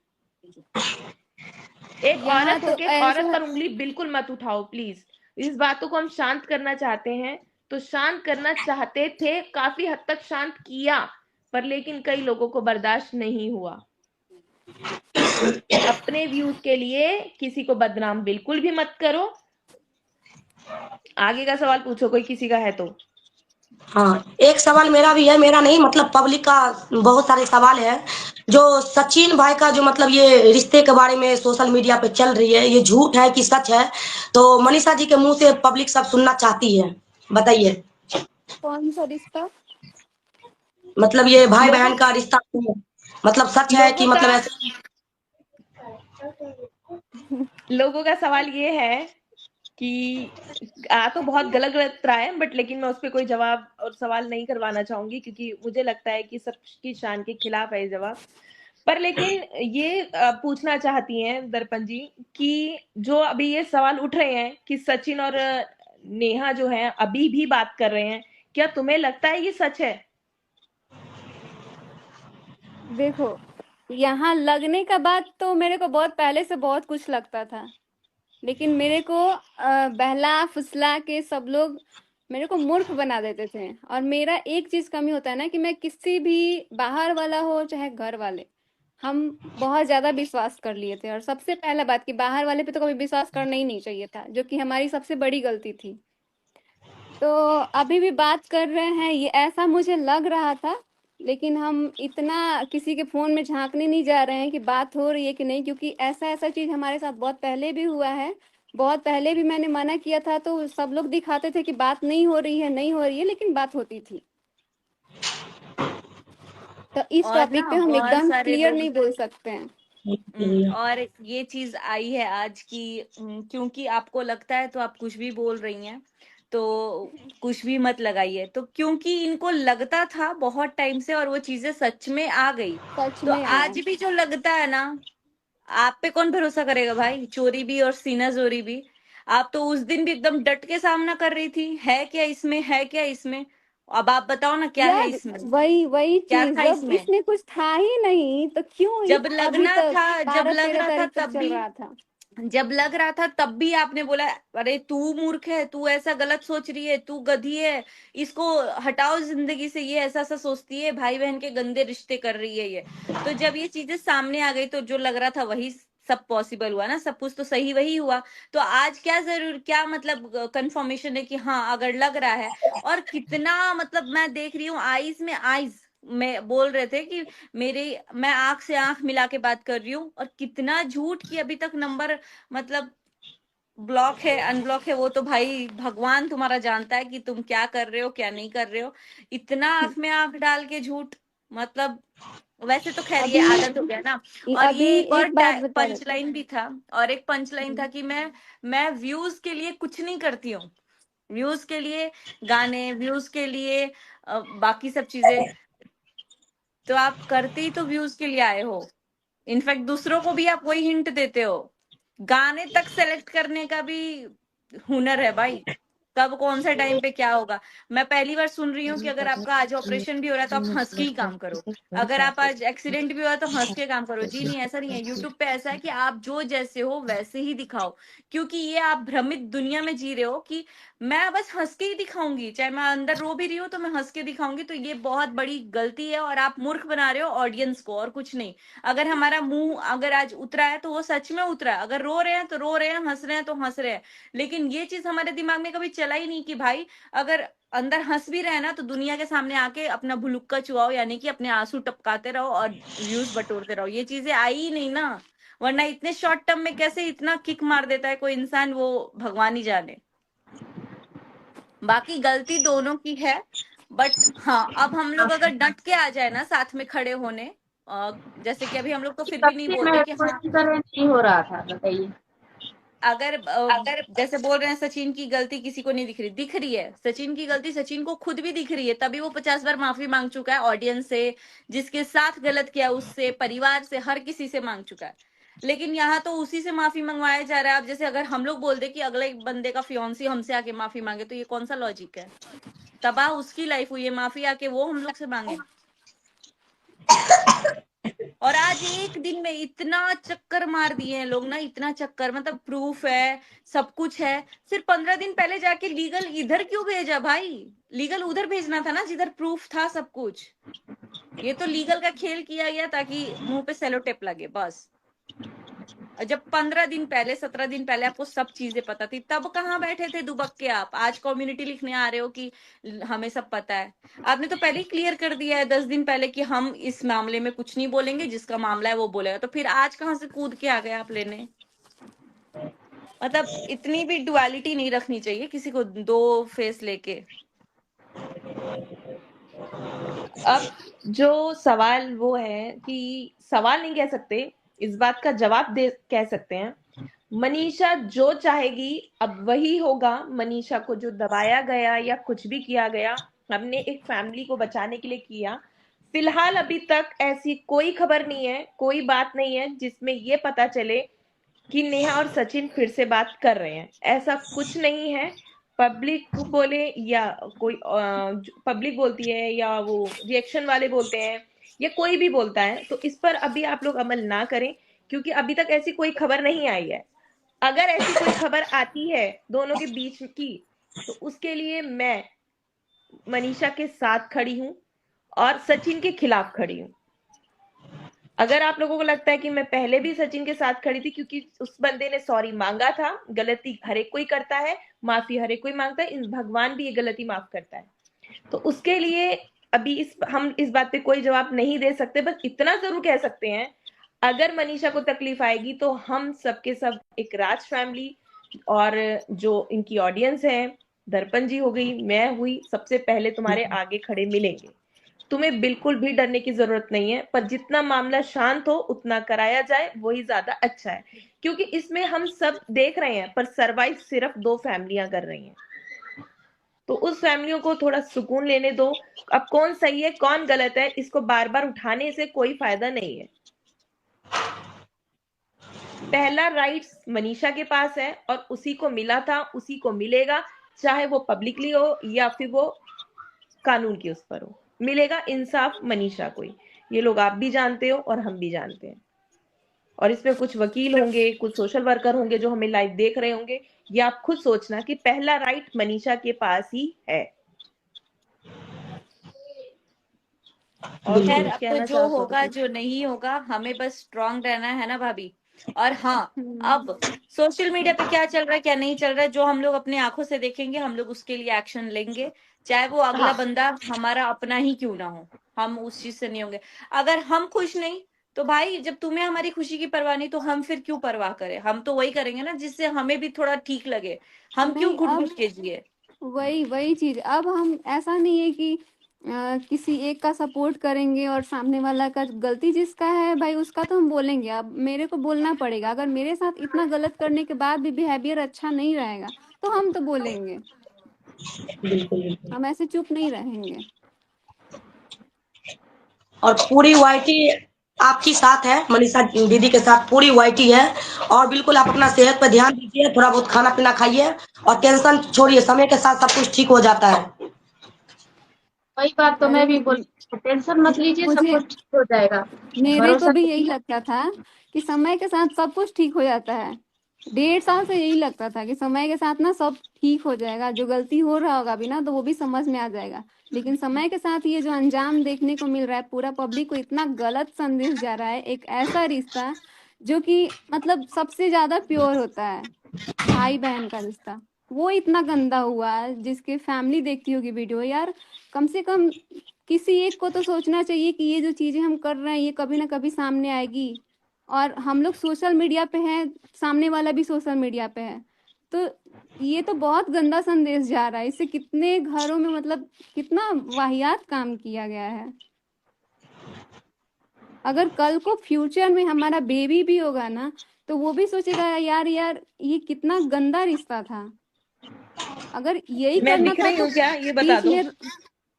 एक औरत होके औरत पर उंगली बिल्कुल मत उठाओ प्लीज। इस बातों को हम शांत करना चाहते हैं, तो शांत करना चाहते थे, काफी हद तक शांत किया, पर लेकिन कई लोगों को बर्दाश्त नहीं हुआ। अपने व्यूज के लिए किसी को बदनाम बिल्कुल भी मत करो। आगे का सवाल पूछो, कोई किसी का है तो। हाँ, एक सवाल मेरा भी है, मेरा नहीं मतलब पब्लिक का बहुत सारे सवाल है। जो सचिन भाई का जो मतलब ये रिश्ते के बारे में सोशल मीडिया पे चल रही है, ये झूठ है कि सच है? तो मनीषा जी के मुंह से पब्लिक सब सुनना चाहती है, बताइए। कौन सा रिश्ता? मतलब ये भाई लोगों बहन का रिश्ता मतलब सच है कि लोगों मतलब का ऐसे? लोगों का सवाल ये है कि आ तो बहुत गलत गलत रहा है, बट लेकिन मैं उस पर कोई जवाब और सवाल नहीं करवाना चाहूंगी, क्योंकि मुझे लगता है कि सबकी शान के खिलाफ है ये जवाब। पर लेकिन ये पूछना चाहती हैं दर्पण जी कि जो अभी ये सवाल उठ रहे हैं कि सचिन और नेहा जो है अभी भी बात कर रहे हैं, क्या तुम्हें लगता है ये सच है? देखो, यहाँ लगने का बात तो मेरे को बहुत पहले से बहुत कुछ लगता था, लेकिन मेरे को बहला फुसला के सब लोग मेरे को मूर्ख बना देते थे। और मेरा एक चीज कमी होता है ना कि मैं किसी भी बाहर वाला हो चाहे घर वाले, हम बहुत ज्यादा विश्वास कर लिए थे। और सबसे पहला बात कि बाहर वाले पे तो कभी विश्वास करना ही नहीं चाहिए था, जो कि हमारी सबसे बड़ी गलती थी। तो अभी भी बात कर रहे हैं, ये ऐसा मुझे लग रहा था, लेकिन हम इतना किसी के फोन में झांकने नहीं जा रहे हैं कि बात हो रही है कि नहीं, क्योंकि ऐसा ऐसा चीज हमारे साथ बहुत पहले भी हुआ है। बहुत पहले भी मैंने मना किया था तो सब लोग दिखाते थे कि बात नहीं हो रही है, नहीं हो रही है, लेकिन बात होती थी। तो इस और टॉपिक पे ना हम बहुत एकदम सारे क्लियर लोग नहीं बोल सकते हैं। और ये चीज आई है आज की, क्योंकि आपको लगता है तो आप कुछ भी बोल रही हैं, तो कुछ भी मत लगाइए। तो क्योंकि इनको लगता था बहुत टाइम से और वो चीजें सच में आ गई, सच तो में आया। आज भी जो लगता है ना, आप पे कौन भरोसा करेगा भाई? चोरी भी और सीना जोरी भी। आप तो उस दिन भी एकदम डट के सामना कर रही थी, है क्या इसमें, है क्या इसमें? अब आप बताओ ना, क्या है यार इसमें? वही वही क्या चीज, था जब इसमें? इसमें कुछ था ही नहीं तो क्यों जब अभी लगना तक था, जब 12 लग 13 रहा था तारीख तक तब चल भी, रहा था। जब लग रहा था तब भी आपने बोला, अरे तू मूर्ख है, तू ऐसा गलत सोच रही है, तू गधी है, इसको हटाओ जिंदगी से, ये ऐसा ऐसा सोचती है, भाई बहन के गंदे रिश्ते कर रही है ये। तो जब ये चीजें सामने आ गई तो जो लग रहा था वही सब पॉसिबल हुआ ना, सब कुछ तो सही वही हुआ। तो आज क्या जरूर, क्या मतलब कंफर्मेशन है कि हाँ अगर लग रहा है। और कितना मतलब मैं देख रही हूँ आईज में आईज में बोल रहे थे कि मेरे, मैं आंख से आंख मिला के बात कर रही हूँ, और कितना झूठ की अभी तक नंबर मतलब ब्लॉक है, अनब्लॉक है, वो तो भाई भगवान तुम्हारा जानता है कि तुम क्या कर रहे हो क्या नहीं कर रहे हो। इतना आंख में आंख डाल के झूठ, मतलब वैसे तो खैर ये अभी आदत हो गया ना। और अभी ये एक और एक बात बता रहे पंच लाइन भी था, और एक पंच लाइन था थे। कि मैं व्यूज के लिए कुछ नहीं करती हूँ, व्यूज के लिए गाने, व्यूज के लिए बाकी सब चीजें। तो आप करते ही तो व्यूज के लिए आए हो। इनफैक्ट दूसरों को भी आप वही हिंट देते हो। गाने तक सेलेक्ट करने का भी हुनर है भाई, कब कौन से टाइम पे क्या होगा। मैं पहली बार सुन रही हूँ कि अगर आपका आज ऑपरेशन भी हो रहा है तो आप हंस के ही काम करो, अगर आप आज एक्सीडेंट भी हुआ है तो हंस के काम करो। जी नहीं, ऐसा नहीं है। यूट्यूब पे ऐसा है कि आप जो जैसे हो वैसे ही दिखाओ, क्योंकि ये आप भ्रमित दुनिया में जी रहे हो कि मैं बस हंस के ही दिखाऊंगी, चाहे मैं अंदर रो भी रही हूँ तो मैं हंस के दिखाऊंगी। तो ये बहुत बड़ी गलती है, और आप मूर्ख बना रहे हो ऑडियंस को, और कुछ नहीं। अगर हमारा मुंह अगर आज उतरा है तो वो सच में उतरा है, अगर रो रहे हैं तो रो रहे हैं, हंस रहे हैं तो हंस रहे हैं। लेकिन ये चीज हमारे दिमाग में कभी चला ही नहीं कि भाई अगर अंदर हंस भी रहे ना तो दुनिया के सामने आके अपना भुलुक्का चुआओ, यानी कि अपने आंसू टपकाते रहो और व्यूज बटोरते रहो। ये चीजें आई ही नहीं ना, वरना इतने शॉर्ट टर्म में कैसे इतना किक मार देता है कोई इंसान, वो भगवान ही जाने। बाकी गलती दोनों की है, बट हाँ अब हम लोग अगर डट के आ जाए ना साथ में खड़े होने, जैसे कि अभी हम लोग तो फिर भी नहीं सबसे बोलते कि हाँ, महत्वपूर्ण तरह नहीं हो रहा था, बताइए। अगर जैसे बोल रहे हैं सचिन की गलती किसी को नहीं दिख रही, दिख रही है सचिन की गलती, सचिन को खुद भी दिख रही है, तभी वो 50 बार माफी मांग चुका है ऑडियंस से, जिसके साथ गलत किया उससे, परिवार से, हर किसी से मांग चुका है। लेकिन यहाँ तो उसी से माफी मंगवाया जा रहा है। अब जैसे अगर हम लोग बोल दे कि अगले बंदे का फियोन्सी हमसे आके माफी मांगे, तो ये कौन सा लॉजिक है? तबाह उसकी लाइफ हुई है, माफी आके वो हम लोग से मांगे। और आज एक दिन में इतना चक्कर मार दिए हैं लोग ना, इतना चक्कर, मतलब प्रूफ है, सब कुछ है। सिर्फ 15 दिन पहले जाके लीगल इधर क्यों भेजा भाई? लीगल उधर भेजना था ना जिधर प्रूफ था सब कुछ। ये तो लीगल का खेल किया गया ताकि मुंह पे सेलो टेप लगे बस। जब 15 दिन पहले 17 दिन पहले आपको सब चीजें पता थी, तब कहाँ बैठे थे दुबक के आप? आज कम्युनिटी लिखने आ रहे हो कि हमें सब पता है। आपने तो पहले ही क्लियर कर दिया है 10 दिन पहले कि हम इस मामले में कुछ नहीं बोलेंगे, जिसका मामला है वो बोलेगा। तो फिर आज कहाँ से कूद के आ गए आप लेने? मतलब इतनी भी डुअलिटी नहीं रखनी चाहिए किसी को, दो फेस लेके। अब जो सवाल वो है कि सवाल नहीं कह सकते, इस बात का जवाब दे कह सकते हैं। मनीषा जो चाहेगी अब वही होगा। मनीषा को जो दबाया गया या कुछ भी किया गया, हमने एक फैमिली को बचाने के लिए किया। फिलहाल अभी तक ऐसी कोई खबर नहीं है, कोई बात नहीं है जिसमें ये पता चले कि नेहा और सचिन फिर से बात कर रहे हैं। ऐसा कुछ नहीं है। पब्लिक बोले या कोई पब्लिक बोलती है या वो रिएक्शन वाले बोलते हैं या कोई भी बोलता है, तो इस पर अभी आप लोग अमल ना करें, क्योंकि अभी तक ऐसी कोई खबर नहीं आई है। अगर ऐसी कोई खबर आती है दोनों के बीच की, तो उसके लिए मैं मनीषा के साथ खड़ी हूं और सचिन के खिलाफ खड़ी हूं। अगर आप लोगों को लगता है कि मैं पहले भी सचिन के साथ खड़ी थी, क्योंकि उस बंदे ने सॉरी मांगा था, गलती हर एक कोई करता है, माफी हर एक कोई मांगता है, भगवान भी ये गलती माफ करता है, तो उसके लिए अभी हम इस बात पे कोई जवाब नहीं दे सकते। बस इतना जरूर कह सकते हैं, अगर मनीषा को तकलीफ आएगी तो हम सबके सब एक राज फैमिली और जो इनकी ऑडियंस है, दर्पण जी हो गई, मैं हुई, सबसे पहले तुम्हारे आगे खड़े मिलेंगे। तुम्हें बिल्कुल भी डरने की जरूरत नहीं है, पर जितना मामला शांत हो उतना कराया जाए, वही ज्यादा अच्छा है। क्योंकि इसमें हम सब देख रहे हैं, पर सरवाइव सिर्फ 2 फैमिलियां कर रही हैं, तो उस फैमिलियों को थोड़ा सुकून लेने दो। अब कौन सही है कौन गलत है, इसको बार बार उठाने से कोई फायदा नहीं है। पहला राइट्स मनीषा के पास है और उसी को मिला था, उसी को मिलेगा, चाहे वो पब्लिकली हो या फिर वो कानून के उस पर हो। मिलेगा इंसाफ मनीषा को ही। ये लोग आप भी जानते हो और हम भी जानते हैं। और इसमें कुछ वकील होंगे, कुछ सोशल वर्कर होंगे जो हमें लाइव देख रहे होंगे, ये आप खुद सोचना कि पहला राइट मनीषा के पास ही है। और खैर कुछ अब तो कहना जो चाहो तो होगा कुछ? जो नहीं होगा, हमें बस स्ट्रांग रहना है ना भाभी। और हाँ, अब सोशल मीडिया पे क्या चल रहा है क्या नहीं चल रहा है, जो हम लोग अपनी आंखों से देखेंगे, हम लोग उसके लिए एक्शन लेंगे, चाहे वो अगला हाँ, बंदा हमारा अपना ही क्यों ना हो। हम उस चीज से नहीं होंगे। अगर हम खुश नहीं, तो भाई जब तुम्हें हमारी खुशी की परवाह नहीं, तो हम फिर क्यों परवाह करें? हम तो वही करेंगे ना जिससे हमें भी थोड़ा ठीक लगे। हम क्यों नहीं, घुट अब घुट के जिए? वही वही चीज, अब हम ऐसा नहीं है कि किसी एक का सपोर्ट करेंगे और सामने वाला का गलती जिसका है भाई उसका तो हम बोलेंगे। अब मेरे को बोलना पड़ेगा, अगर मेरे साथ इतना गलत करने के बाद भी बिहेवियर अच्छा नहीं रहेगा तो हम तो बोलेंगे, हम ऐसे चुप नहीं रहेंगे। और पूरी वाईटी आपकी साथ है, मनीषा दीदी के साथ पूरी वाईटी है। और बिल्कुल आप अपना सेहत पर ध्यान दीजिए, थोड़ा बहुत खाना पीना खाइए और टेंशन छोड़िए, समय के साथ सब कुछ ठीक हो जाता है। वही बात तो अरे मैं भी बोल, टेंशन मत लीजिए, सब मुझे कुछ ठीक हो जाएगा। मेरे को भरोसा भी यही रखिए। लगता था कि समय के साथ सब कुछ ठीक हो जाता है। 1.5 साल से यही लगता था कि समय के साथ ना सब ठीक हो जाएगा, जो गलती हो रहा होगा भी ना तो वो भी समझ में आ जाएगा। लेकिन समय के साथ ये जो अंजाम देखने को मिल रहा है, पूरा पब्लिक को इतना गलत संदेश जा रहा है। एक ऐसा रिश्ता जो कि मतलब सबसे ज्यादा प्योर होता है, भाई बहन का रिश्ता, वो इतना गंदा हुआ है। जिसके फैमिली देखती होगी वीडियो, यार कम से कम किसी एक को तो सोचना चाहिए कि ये जो चीजें हम कर रहे हैं ये कभी ना कभी सामने आएगी। और हम लोग सोशल मीडिया पे हैं, सामने वाला भी सोशल मीडिया पे है, तो ये तो बहुत गंदा संदेश जा रहा है। इससे कितने घरों में मतलब कितना वाहियात काम किया गया है। अगर कल को फ्यूचर में हमारा बेबी भी होगा ना, तो वो भी सोचेगा यार यार ये कितना गंदा रिश्ता था। अगर यही मैं करना दिख था रही तो हूँ क्या, ये बता बीच दो। में,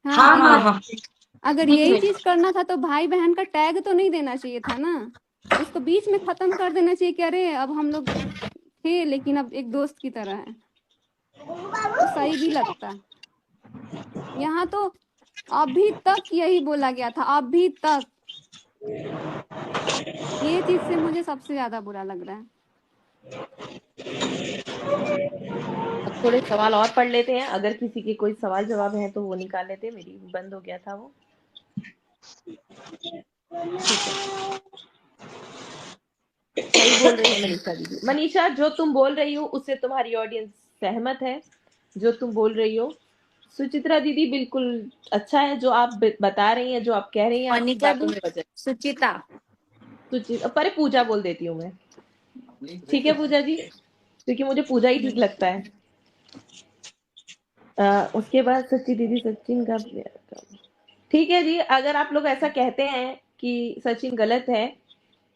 हाँ हाँ दिख हाँ रहे हैं। हाँ, अगर दिख यही रही। चीज करना था तो भाई बहन का टैग तो नहीं देना चाहिए था ना, इसको बीच में खत्म कर देना चाहिए कि अरे अब हम लोग थे लेकिन अब एक दोस्त की तरह है, तो सही भी लगता। यहाँ तो अभी तक यही बोला गया था, अभी तक। ये चीज से मुझे सबसे ज्यादा बुरा लग रहा है। अब थोड़े सवाल और पढ़ लेते हैं, अगर किसी के कोई सवाल जवाब है तो वो निकाल लेते हैं। मेरी बंद हो गया था वो, ठीक है। सही बोल रही है मनीषा दीदी। मनीषा, जो तुम बोल रही हो उससे तुम्हारी ऑडियंस सहमत है, जो तुम बोल रही हो। सुचित्रा दीदी, बिल्कुल अच्छा है जो आप बता रही हैं, जो आप कह रही हैं, आपकी मोनिका बातों दी, में वजन। सुचिता। पर पूजा बोल देती हूँ मैं, ठीक है पूजा जी, क्योंकि मुझे पूजा ही ठीक लगता है। उसके बाद सच्ची दीदी, सचिन का ठीक है जी। अगर आप लोग ऐसा कहते हैं कि सचिन गलत है,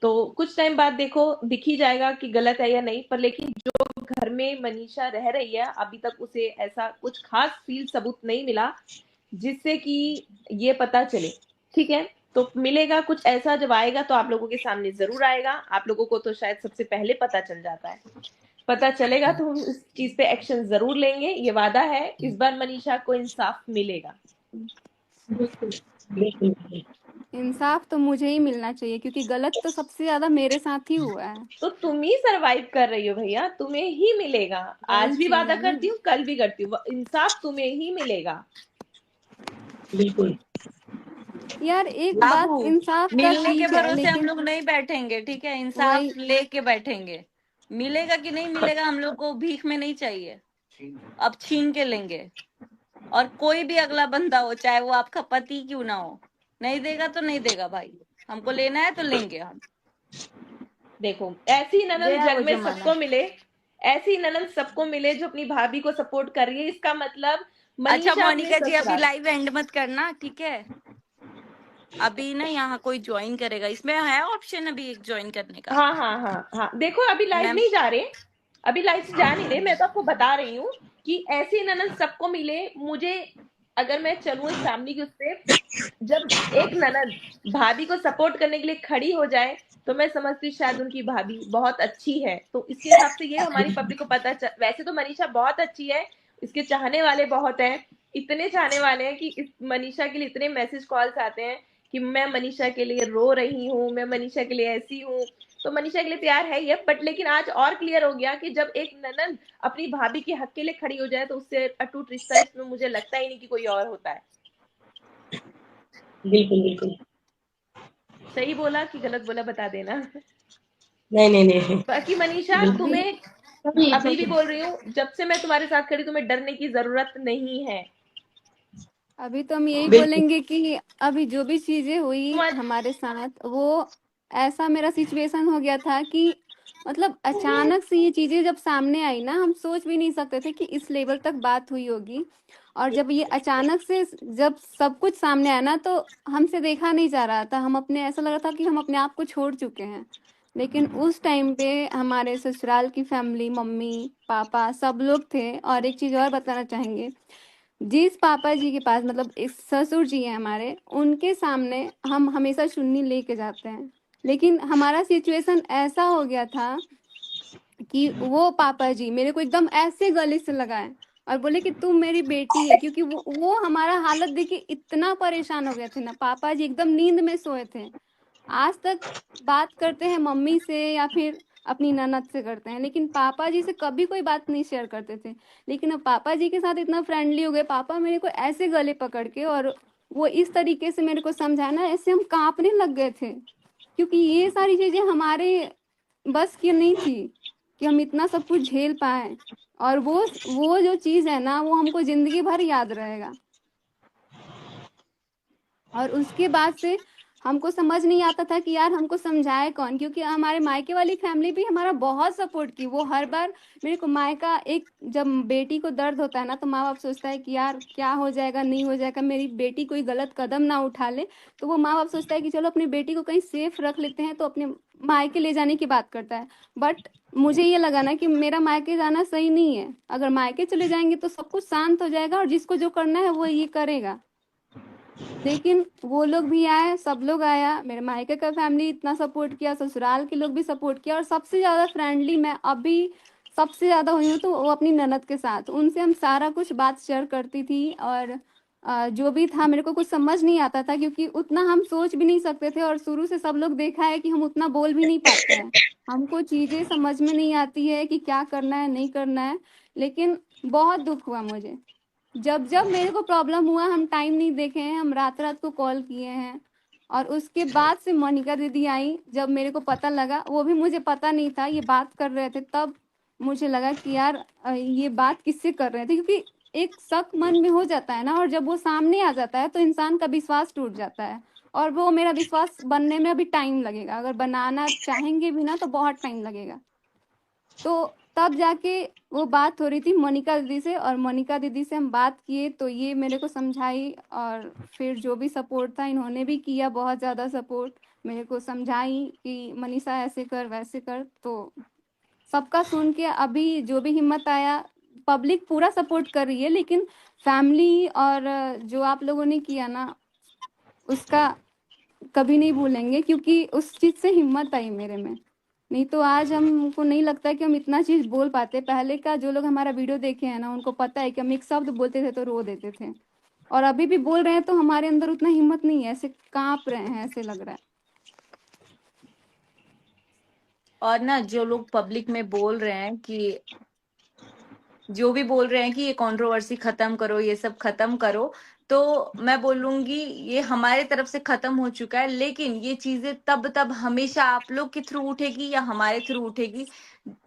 तो कुछ टाइम बाद देखो दिख ही जाएगा कि गलत है या नहीं। पर लेकिन जो घर में मनीषा रह रही है, अभी तक उसे ऐसा कुछ खास फील सबूत नहीं मिला जिससे कि ये पता चले, ठीक है। तो मिलेगा कुछ ऐसा, जब आएगा तो आप लोगों के सामने जरूर आएगा। आप लोगों को तो शायद सबसे पहले पता चल जाता है, पता चलेगा तो हम इस चीज पे एक्शन जरूर लेंगे, ये वादा है। इस बार मनीषा को इंसाफ मिलेगा। बिल्कुल। बिल्कुल। इंसाफ तो मुझे ही मिलना चाहिए, क्योंकि गलत तो सबसे ज्यादा मेरे साथ ही हुआ है। तो तुम ही सरवाइव कर रही हो भैया, तुम्हें ही मिलेगा। वही आज भी चीज वादा है ना। करती हूँ, कल भी करती हूँ, इंसाफ तुम्हें ही मिलेगा। बिल्कुल। यार एक बात, बाबू, इंसाफ का मिलने के ठीक है, भरोसे हम लेकिन लोग नहीं बैठेंगे, ठीक है? इंसाफ वही लेके बैठेंगे। मिलेगा कि नहीं मिलेगा हम लोग को भीख में नहीं चाहिए, अब छीन के लेंगे। और कोई भी अगला बंदा हो, चाहे वो आपका पति क्यों ना हो, नहीं देगा तो नहीं देगा भाई, हमको लेना है तो लेंगे हम। देखो, ऐसी ननद गया जग वो में जमाना। सबको मिले, ऐसी ननद सबको मिले जो अपनी भाभी को सपोर्ट कर रही है। इसका मतलब अच्छा मनीषा अपने मोनिका जी, अभी ससुराल। लाइव एंड मत करना, ठीक है? अभी ना यहाँ कोई ज्वाइन करेगा, इसमें है ऑप्शन अभी एक ज्वाइन करने का। हाँ हाँ हाँ हाँ, देखो अभी लाइव मैम, नहीं जा रहे, अभी लाइव से जा नहीं रहे। मैं तो आपको बता रही हूँ कि ऐसी ननद सबको मिले। मुझे, अगर मैं चलूं इस फैमिली के उससे, जब एक ननद भाभी को सपोर्ट करने के लिए खड़ी हो जाए, तो मैं समझती हूँ शायद उनकी भाभी बहुत अच्छी है। तो इसके हिसाब से ये हमारी पब्लिक को वैसे तो मनीषा बहुत अच्छी है, इसके चाहने वाले बहुत हैं। इतने चाहने वाले हैं कि इस मनीषा के लिए इतने मैसेज कॉल्स आते हैं कि मैं मनीषा के लिए रो रही हूँ, मैं मनीषा के लिए ऐसी हूँ। तो मनीषा के लिए प्यार है ही है, बट लेकिन आज और क्लियर हो गया कि जब एक ननद अपनी भाभी के हक के लिए खड़ी हो जाए, तो उससे अटूट रिश्ता इसमें मुझे लगता ही नहीं कि कोई और होता है। बिल्कुल बिल्कुल। सही बोला कि गलत बोला, बता देना। नहीं नहीं नहीं। बाकी मनीषा, बिल्कुल। तुम्हें सही अभी भी सही। बोल रही हूँ, जब से मैं तुम्हारे साथ खड़ी, तुम्हें डरने की जरूरत नहीं है। अभी तो हम यही बिल्कुल। बोलेंगे कि अभी जो भी चीजें हुई तुम आज हमारे साथ, वो ऐसा मेरा सिचुएशन हो गया था कि मतलब अचानक से ये चीजें जब सामने आई ना, हम सोच भी नहीं सकते थे कि इस लेवल तक बात हुई होगी। और जब ये अचानक से जब सब कुछ सामने आया ना, तो हमसे देखा नहीं जा रहा था, हम अपने, ऐसा लग रहा था कि हम अपने आप को छोड़ चुके हैं। लेकिन उस टाइम पे हमारे ससुराल की फैमिली, मम्मी पापा सब लोग थे। और एक चीज और बताना चाहेंगे, जिस पापा जी के पास, मतलब एक ससुर जी हैं हमारे, उनके सामने हम हमेशा चुन्नी लेके जाते हैं। लेकिन हमारा सिचुएशन ऐसा हो गया था कि वो पापा जी मेरे को एकदम ऐसे गले से लगाए और बोले कि तुम मेरी बेटी है, क्योंकि वो हमारा हालत देख के इतना परेशान हो गए थे ना। पापा जी एकदम नींद में सोए थे। आज तक बात करते हैं मम्मी से या फिर अपनी ननद से करते हैं, लेकिन पापा जी से कभी कोई बात नहीं शेयर करते थे। लेकिन अब पापा जी के साथ इतना फ्रेंडली हो गए, पापा मेरे को ऐसे गले पकड़ के और वो इस तरीके से मेरे को समझाना, ऐसे हम कांपने लग गए थे, क्योंकि ये सारी चीजें हमारे बस की नहीं थी कि हम इतना सब कुछ झेल पाए। और वो जो चीज है ना, वो हमको जिंदगी भर याद रहेगा। और उसके बाद से हमको समझ नहीं आता था कि यार हमको समझाए कौन, क्योंकि हमारे मायके वाली फैमिली भी हमारा बहुत सपोर्ट की। वो हर बार मेरे को मायका, एक जब बेटी को दर्द होता है ना, तो माँ बाप सोचता है कि यार क्या हो जाएगा, नहीं हो जाएगा, मेरी बेटी कोई गलत कदम ना उठा ले। तो वो माँ बाप सोचता है कि चलो अपनी बेटी को कहीं सेफ रख लेते हैं, तो अपने मायके ले जाने की बात करता है। बट मुझे ये लगा ना कि मेरा मायके जाना सही नहीं है। अगर मायके चले जाएंगे तो सब कुछ शांत हो जाएगा और जिसको जो करना है वो ये करेगा। लेकिन वो लोग भी आए, सब लोग आया, मेरे मायके का फैमिली इतना सपोर्ट किया, ससुराल के लोग भी सपोर्ट किया। और सबसे ज्यादा फ्रेंडली मैं अभी सबसे ज्यादा हुई हूँ तो वो अपनी ननद के साथ, उनसे हम सारा कुछ बात शेयर करती थी। और जो भी था मेरे को कुछ समझ नहीं आता था, क्योंकि उतना हम सोच भी नहीं सकते थे। और शुरू से सब लोग देखा है कि हम उतना बोल भी नहीं पाते हैं, हमको चीजें समझ में नहीं आती है कि क्या करना है नहीं करना है। लेकिन बहुत दुख हुआ मुझे, जब जब मेरे को प्रॉब्लम हुआ, हम टाइम नहीं देखे हैं, हम रात रात को कॉल किए हैं। और उसके बाद से मोनिका दीदी आई, जब मेरे को पता लगा, वो भी मुझे पता नहीं था, ये बात कर रहे थे, तब मुझे लगा कि यार ये बात किससे कर रहे थे, क्योंकि एक शक मन में हो जाता है ना, और जब वो सामने आ जाता है तो इंसान का विश्वास टूट जाता है, और वो मेरा विश्वास बनने में अभी टाइम लगेगा, अगर बनाना चाहेंगे भी ना तो बहुत टाइम लगेगा। तो तब जाके वो बात हो रही थी मोनिका दीदी से, और मोनिका दीदी से हम बात किए तो ये मेरे को समझाई, और फिर जो भी सपोर्ट था इन्होंने भी किया, बहुत ज़्यादा सपोर्ट मेरे को, समझाई कि मनीषा ऐसे कर वैसे कर। तो सबका सुन के अभी जो भी हिम्मत आया, पब्लिक पूरा सपोर्ट कर रही है, लेकिन फैमिली और जो आप लोगों ने किया ना, उसका कभी नहीं भूलेंगे, क्योंकि उस चीज़ से हिम्मत आई मेरे में, नहीं तो आज हमको नहीं लगता कि हम इतना चीज़ बोल पाते। पहले का जो लोग हमारा वीडियो देखे हैं ना, उनको पता है कि हम एक शब्द बोलते थे तो रो देते थे, और अभी भी बोल रहे हैं तो हमारे अंदर उतना हिम्मत नहीं है, ऐसे कांप रहे हैं, ऐसे लग रहा है। और ना जो लोग पब्लिक में बोल रहे हैं कि जो भी बोल रहे हैं कि ये कंट्रोवर्सी खत्म करो, ये सब खत्म करो, तो मैं बोलूंगी ये हमारे तरफ से खत्म हो चुका है, लेकिन ये चीजें तब हमेशा आप लोग के थ्रू उठेगी या हमारे थ्रू उठेगी,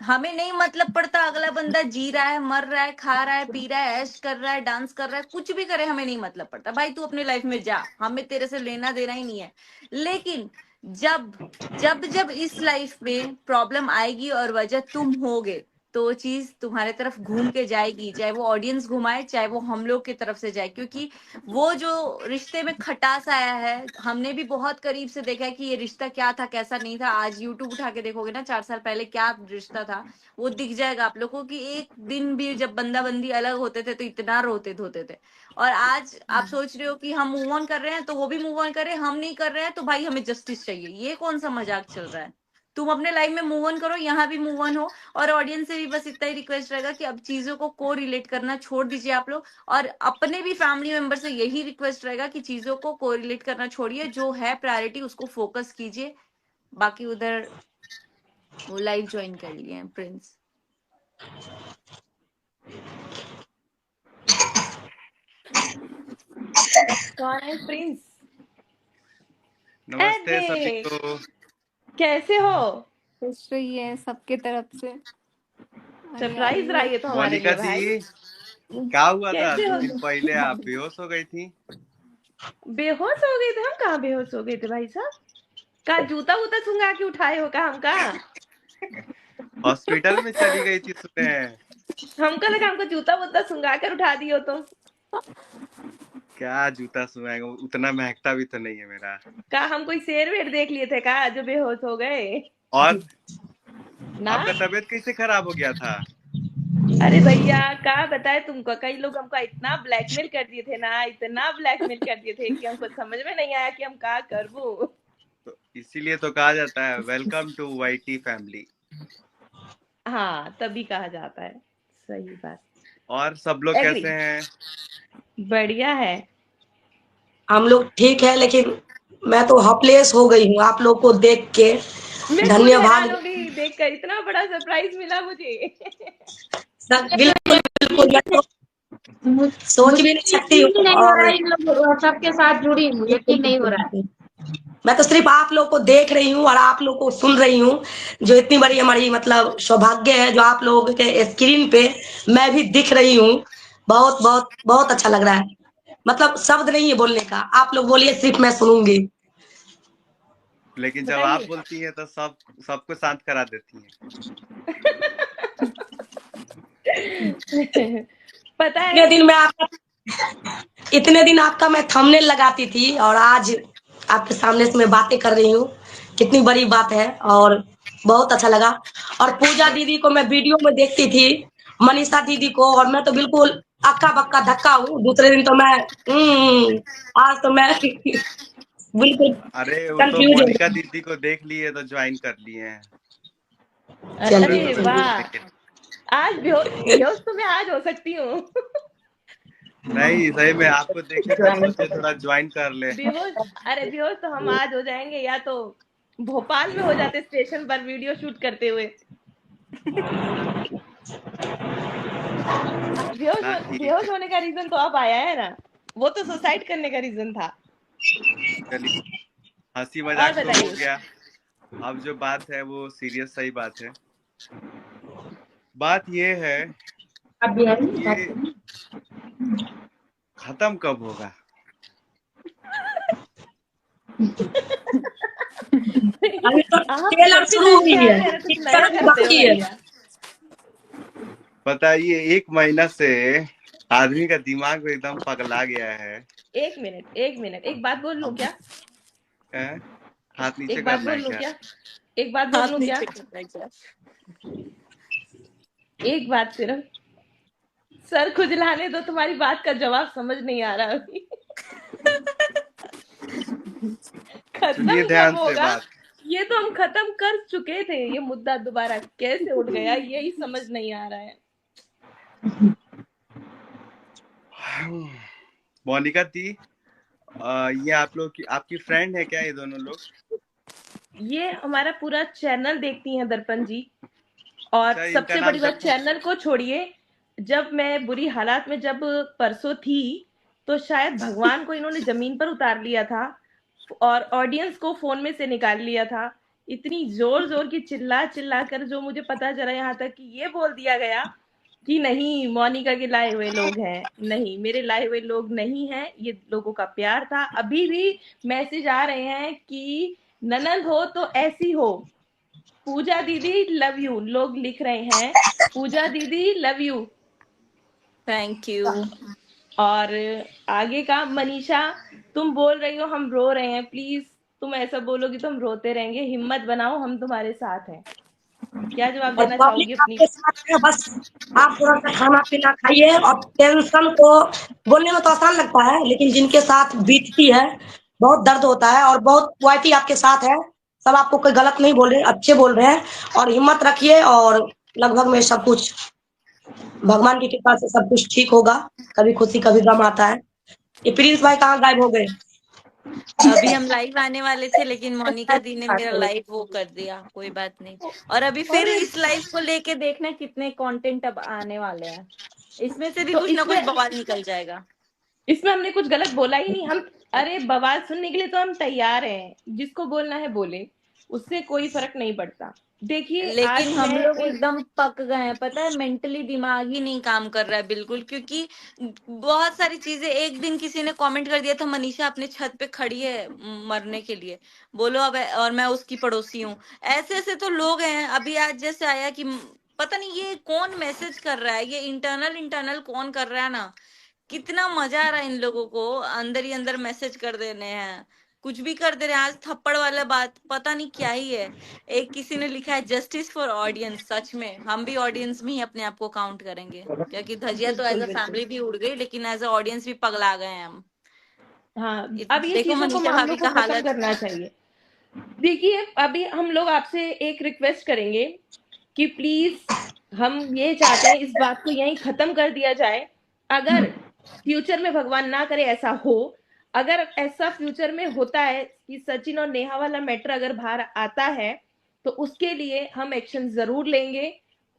हमें नहीं मतलब पड़ता। अगला बंदा जी रहा है, मर रहा है, खा रहा है, पी रहा है, ऐश कर रहा है, डांस कर रहा है, कुछ भी करे, हमें नहीं मतलब पड़ता। भाई तू अपने लाइफ में जा, हमें तेरे से लेना देना ही नहीं है। लेकिन जब जब जब इस लाइफ में प्रॉब्लम आएगी और वजह तुम होगे, तो वो चीज तुम्हारे तरफ घूम के जाएगी, चाहे वो ऑडियंस घुमाए, चाहे वो हम लोग की तरफ से जाए। क्योंकि वो जो रिश्ते में खटास आया है, हमने भी बहुत करीब से देखा है कि ये रिश्ता क्या था, कैसा नहीं था। आज यूट्यूब उठा के देखोगे ना, 4 साल पहले क्या रिश्ता था, वो दिख जाएगा आप लोगों को कि एक दिन भी जब बंदा बंदी अलग होते थे तो इतना रोते धोते थे। और आज आप सोच रहे हो कि हम मूव ऑन कर रहे हैं तो वो भी मूव ऑन कर रहे हैं, हम नहीं कर रहे हैं तो भाई हमें जस्टिस चाहिए। ये कौन सा मजाक चल रहा है? तुम अपने लाइफ में मूव ऑन करो, यहाँ भी मूव ऑन हो। और ऑडियंस से भी बस इतना ही रिक्वेस्ट रहेगा कि अब चीजों को को रिलेट करना छोड़ दीजिए आप लोग, और अपने भी फैमिली मेंबर से यही रिक्वेस्ट रहेगा कि चीजों को को रिलेट करना छोड़िए, जो है प्रायोरिटी उसको फोकस कीजिए। बाकी उधर वो लाइव ज्वाइन कर लिए हैं प्रिंस। कौन है प्रिंस? नमस्ते सभी अरे को। कैसे हो? खुश रहिए सबके तरफ से। अरे सरप्राइज यार, रहा ये तो हमारे मोनिका लिए भाई। दी, क्या हुआ था? कैसे 2 हो? दिन पहले आप बेहोश हो गई थी। बेहोश हो गए थे? हम कहाँ बेहोश हो गए थे भाई साहब? का जूता वूता सुंघा के उठाए हो का हमका? हॉस्पिटल में चली गई थी सुने। हमको लगा हमको जूता वूता सुंघा कर उठा दियो तुम। क्या जूता सुनाएगा, उतना महकता भी तो नहीं है मेरा। का हम कोई शेर वेर देख लिए थे का जो बेहोश हो गए और ना? आपका तबीयत कैसे खराब हो गया था? अरे भैया का बताए तुमको, कई लोग हमको इतना ब्लैकमेल कर दिए थे ना, इतना ब्लैकमेल कर दिए थे कि हमको समझ में नहीं आया कि हम क्या करूं। तो इसीलिए तो कहा जाता है वेलकम टू वाईटी फैमिली। हाँ तभी कहा जाता है, सही बात। और सब लोग Agree. कैसे हैं? बढ़िया है। हम लोग ठीक है, लेकिन मैं तो हॉपलेस हो गई हूँ आप लोग को देख के। मैं धन्यवाद। देखकर इतना बड़ा सरप्राइज मिला मुझे। बिल्कुल बिल्कुल, मैं तो सोच भी नहीं सकती हूँ। यकीन नहीं हो और रहा है, इन लोग सबके साथ जुड़ी हूँ, यकीन नहीं हो रहा है। मैं तो सिर्फ आप लोग को देख रही हूँ और आप लोग को सुन रही हूँ, जो इतनी बड़ी हमारी मतलब सौभाग्य है, जो आप लोगों के स्क्रीन पे मैं भी दिख रही हूँ। बहुत बहुत बहुत अच्छा लग रहा है, मतलब शब्द नहीं है बोलने का। आप लोग बोलिए, सिर्फ मैं सुनूंगी। लेकिन जब आप बोलती हैं तो सबको शांत करा देती हैं। पता है इतने दिन आपका मैं थंबनेल लगाती थी, और आज आपके सामने से मैं बातें कर रही हूँ। कितनी बड़ी बात है, और बहुत अच्छा लगा। और पूजा दीदी को मैं वीडियो में देखती थी, मनीषा दीदी को, और मैं तो बिल्कुल अक्का बक्का धक्का हूँ। दूसरे दिन तो मैं आज तो मैं बिल्कुल अरे वो तो कंफ्यूज हूँ। मोनिका दीदी को देख लिए तो ज्वाइन कर लिए हैं। अरे वाह, आज बेहोश तो मैं आज हो सकती हूँ। नहीं सही में आपको देखे तो थोड़ा ज्वाइन कर ले। बेहोश तो हम आज हो जाएंगे, या तो भोपाल में हो जाते स्टेशन पर वीडियो शूट करते हुए। बेहोश होने का रीजन तो अब आया है ना, वो तो सुसाइड करने का रीजन था। हंसी और मजाक तो हो बताइए। गया, अब जो बात है वो सीरियस सही बात है। बात ये है अब भी आई कि बात ये करें। खत्म कब होगा। अभी तो आप ट्रेलर जब भी शुरू लाइव हुई पे है, आते हैं ना कुछ पिक्चर नया अभी करते हो बाकी है। भैया। बताइए, 1 महीना से आदमी का दिमाग एकदम पगला गया है। एक मिनट एक बात बोल लूं क्या? हैं? हाथ नीचे एक बात करना बोल है लूं क्या? क्या? एक बात बोल हाथ लूं क्या? नीचे करना है क्या? एक बात सिर्फ, सर खुजलाने दो, तुम्हारी बात का जवाब समझ नहीं आ रहा अभी। सुनिए खत्म ध्यान कब से होगा? बात। ये तो हम खत्म कर चुके थे, ये मुद्दा दोबारा कैसे उठ गया यही समझ नहीं आ रहा है। मोनिका दी, ये आप लोग की आपकी फ्रेंड है क्या ये दोनों लोग? ये हमारा पूरा चैनल देखती हैं दर्पण जी। और अच्छा, इनका सबसे नाम बड़ी बात, दर्पण। चैनल को छोड़िए, जब मैं बुरी हालात में जब परसों थी, तो शायद भगवान को इन्होंने जमीन पर उतार लिया था और ऑडियंस को फोन में से निकाल लिया था। इतनी जोर जोर की चिल्ला चिल्ला कर जो मुझे पता चला, यहाँ तक कि ये बोल दिया गया कि नहीं मोनिका के लाए हुए लोग हैं। नहीं, मेरे लाए हुए लोग नहीं हैं, ये लोगों का प्यार था। अभी भी मैसेज आ रहे हैं कि ननद हो तो ऐसी हो, पूजा दीदी लव यू, लोग लिख रहे हैं पूजा दीदी लव यू। Thank you. और आगे का, मनीषा तुम बोल रही हो हम रो रहे हैं, प्लीज तुम ऐसा बोलोगी तो हम रोते रहेंगे, हिम्मत बनाओ, हम तुम्हारे साथ हैं। क्या जवाब और देना चाहोगी पब्लिक अपनी? आपके साथ है, बस आप थोड़ा सा खाना पीना खाइए। और टेंशन को बोलने में तो आसान लगता है, लेकिन जिनके साथ बीतती है बहुत दर्द होता है। और बहुत क्वालिटी आपके साथ है, सब आपको कोई गलत नहीं बोल रहे, अच्छे बोल रहे हैं। और हिम्मत रखिए, और लगभग में सब कुछ भगवान की कृपा से सब कुछ ठीक होगा। कभी खुशी कभी गम आता है। ये प्रिंस भाई कहाँ गायब हो गए? अभी हम लाइव आने वाले थे, लेकिन मोनिका दी ने मेरा लाइव वो कर दिया, कोई बात नहीं। और अभी फिर और इस लाइव को लेके देखना कितने कंटेंट अब आने वाले हैं, इसमें से भी तो कुछ ना कुछ इसमें बवाल निकल जाएगा। इसमें हमने कुछ गलत बोला ही नहीं। हम, अरे बवाल सुनने के लिए तो हम तैयार हैं, जिसको बोलना है बोले, उससे कोई फर्क नहीं पड़ता। देखिए लेकिन आज हम मैं लोग एक, एकदम पक गए हैं, पता है, मेंटली दिमाग ही नहीं काम कर रहा है बिल्कुल, क्योंकि बहुत सारी चीजें। एक दिन किसी ने कमेंट कर दिया था, मनीषा अपने छत पे खड़ी है मरने के लिए, बोलो अब, और मैं उसकी पड़ोसी हूँ। ऐसे ऐसे तो लोग हैं। अभी आज जैसे आया कि पता नहीं ये कौन मैसेज कर रहा है, ये इंटरनल इंटरनल कौन कर रहा है ना। कितना मजा आ रहा है इन लोगों को, अंदर ही अंदर मैसेज कर देने हैं, कुछ भी कर दे रहे हैं। आज थप्पड़ वाला बात पता नहीं क्या ही है। एक किसी ने लिखा है जस्टिस फॉर ऑडियंस। सच में हम भी ऑडियंस में ही अपने आप को काउंट करेंगे, क्योंकि धजिया तो एज बिल्कुल अ बिल्कुल, फैमिली भी उड़ गई, लेकिन एज अ ऑडियंस भी पगला गए हैं हम। हाँ अब ये देखो चीजों को मनीषा हम भाभी लोग को का खत्म हालत। करना चाहिए। देखिए अभी हम लोग आपसे एक रिक्वेस्ट करेंगे कि प्लीज, हम ये चाहते हैं इस बात को यहीं खत्म कर दिया जाए। अगर फ्यूचर में भगवान ना करे ऐसा हो, अगर ऐसा फ्यूचर में होता है कि सचिन और नेहा वाला मैटर अगर बाहर आता है, तो उसके लिए हम एक्शन जरूर लेंगे,